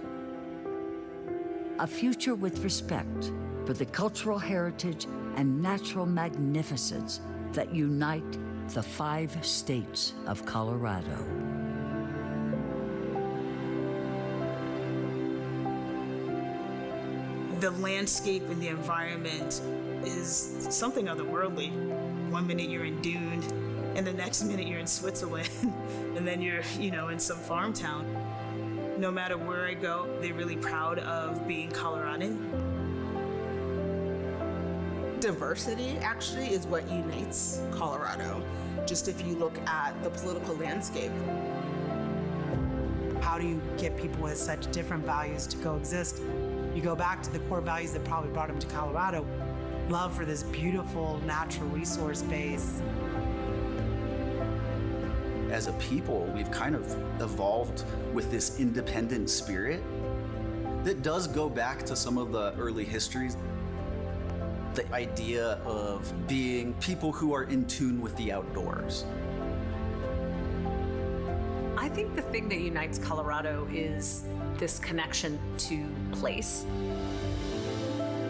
A future with respect for the cultural heritage and natural magnificence that unite the 5 states of Colorado. The landscape and the environment is something otherworldly. One minute you're in Dune, and the next minute you're in Switzerland, and then you're, in some farm town. No matter where I go, they're really proud of being Coloradan. Diversity actually is what unites Colorado. Just if you look at the political landscape. How do you get people with such different values to coexist? You go back to the core values that probably brought them to Colorado. Love for this beautiful natural resource base. As a people, we've kind of evolved with this independent spirit that does go back to some of the early histories. The idea of being people who are in tune with the outdoors. I think the thing that unites Colorado is this connection to place.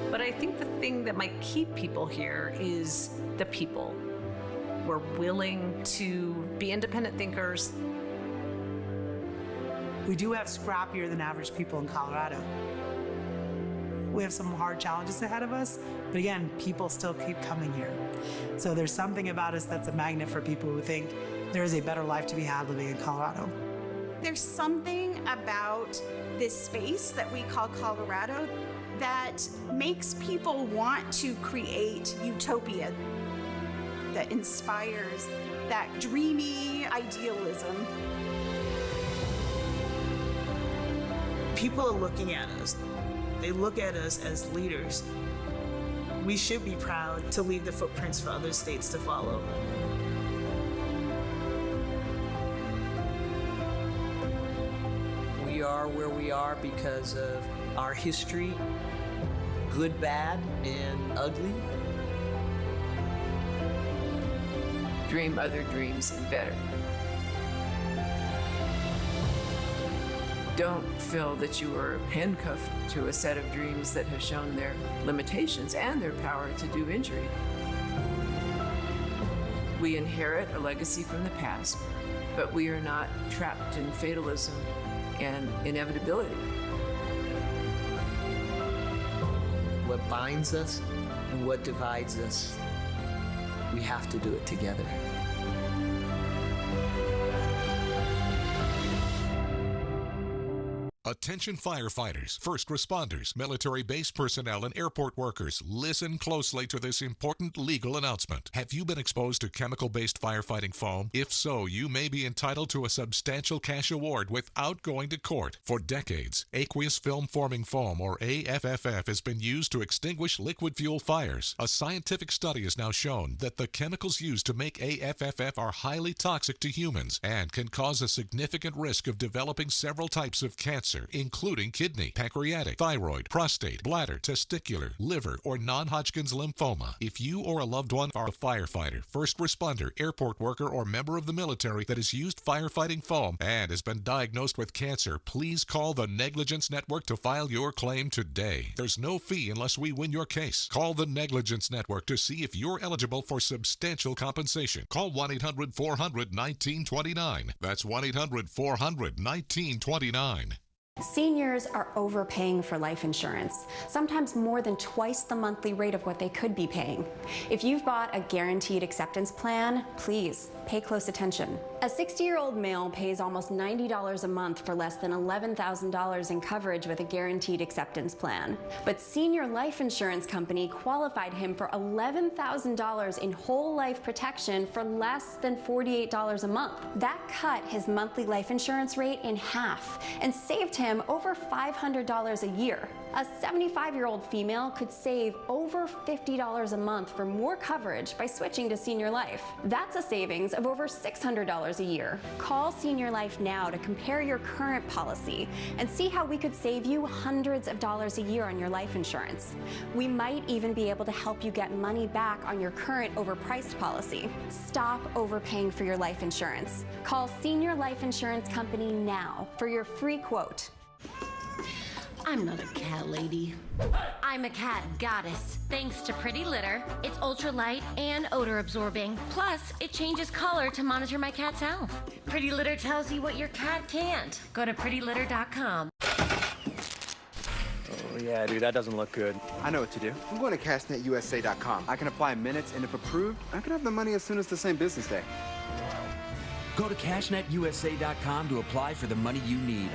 But I think the thing that might keep people here is the people. We're willing to be independent thinkers. We do have scrappier than average people in Colorado. We have some hard challenges ahead of us, but again, people still keep coming here. So there's something about us that's a magnet for people who think there is a better life to be had living in Colorado. There's something about this space that we call Colorado that makes people want to create utopia, that inspires that dreamy idealism. People are looking at us. They look at us as leaders. We should be proud to leave the footprints for other states to follow. We are where we are because of our history, good, bad, and ugly. Dream other dreams and better. Don't feel that you are handcuffed to a set of dreams that have shown their limitations and their power to do injury. We inherit a legacy from the past, but we are not trapped in fatalism and inevitability. What binds us and what divides us, we have to do it together. Attention firefighters, first responders, military base personnel, and airport workers, listen closely to this important legal announcement. Have you been exposed to chemical-based firefighting foam? If so, you may be entitled to a substantial cash award without going to court. For decades, aqueous film-forming foam, or AFFF, has been used to extinguish liquid fuel fires. A scientific study has now shown that the chemicals used to make AFFF are highly toxic to humans and can cause a significant risk of developing several types of cancer, including kidney, pancreatic, thyroid, prostate, bladder, testicular, liver, or non-Hodgkin's lymphoma. If you or a loved one are a firefighter, first responder, airport worker, or member of the military that has used firefighting foam and has been diagnosed with cancer, please call the Negligence Network to file your claim today. There's no fee unless we win your case. Call the Negligence Network to see if you're eligible for substantial compensation. Call 1-800-400-1929. That's 1-800-400-1929. Seniors are overpaying for life insurance, sometimes more than twice the monthly rate of what they could be paying. If you've bought a guaranteed acceptance plan, please pay close attention. A 60-year-old male pays almost $90 a month for less than $11,000 in coverage with a guaranteed acceptance plan. But Senior Life Insurance Company qualified him for $11,000 in whole life protection for less than $48 a month. That cut his monthly life insurance rate in half and saved him over $500 a year. A 75-year-old female could save over $50 a month for more coverage by switching to Senior Life. That's a savings of over $600 a year. Call Senior Life now to compare your current policy and see how we could save you hundreds of dollars a year on your life insurance. We might even be able to help you get money back on your current overpriced policy. Stop overpaying for your life insurance. Call Senior Life Insurance Company now for your free quote. I'm not a cat lady. I'm a cat goddess. Thanks to Pretty Litter, it's ultra light and odor absorbing. Plus, it changes color to monitor my cat's health. Pretty Litter tells you what your cat can't. Go to prettylitter.com. Oh yeah, dude, that doesn't look good. I know what to do. I'm going to cashnetusa.com. I can apply in minutes, and if approved, I can have the money as soon as the same business day. Go to cashnetusa.com to apply for the money you need.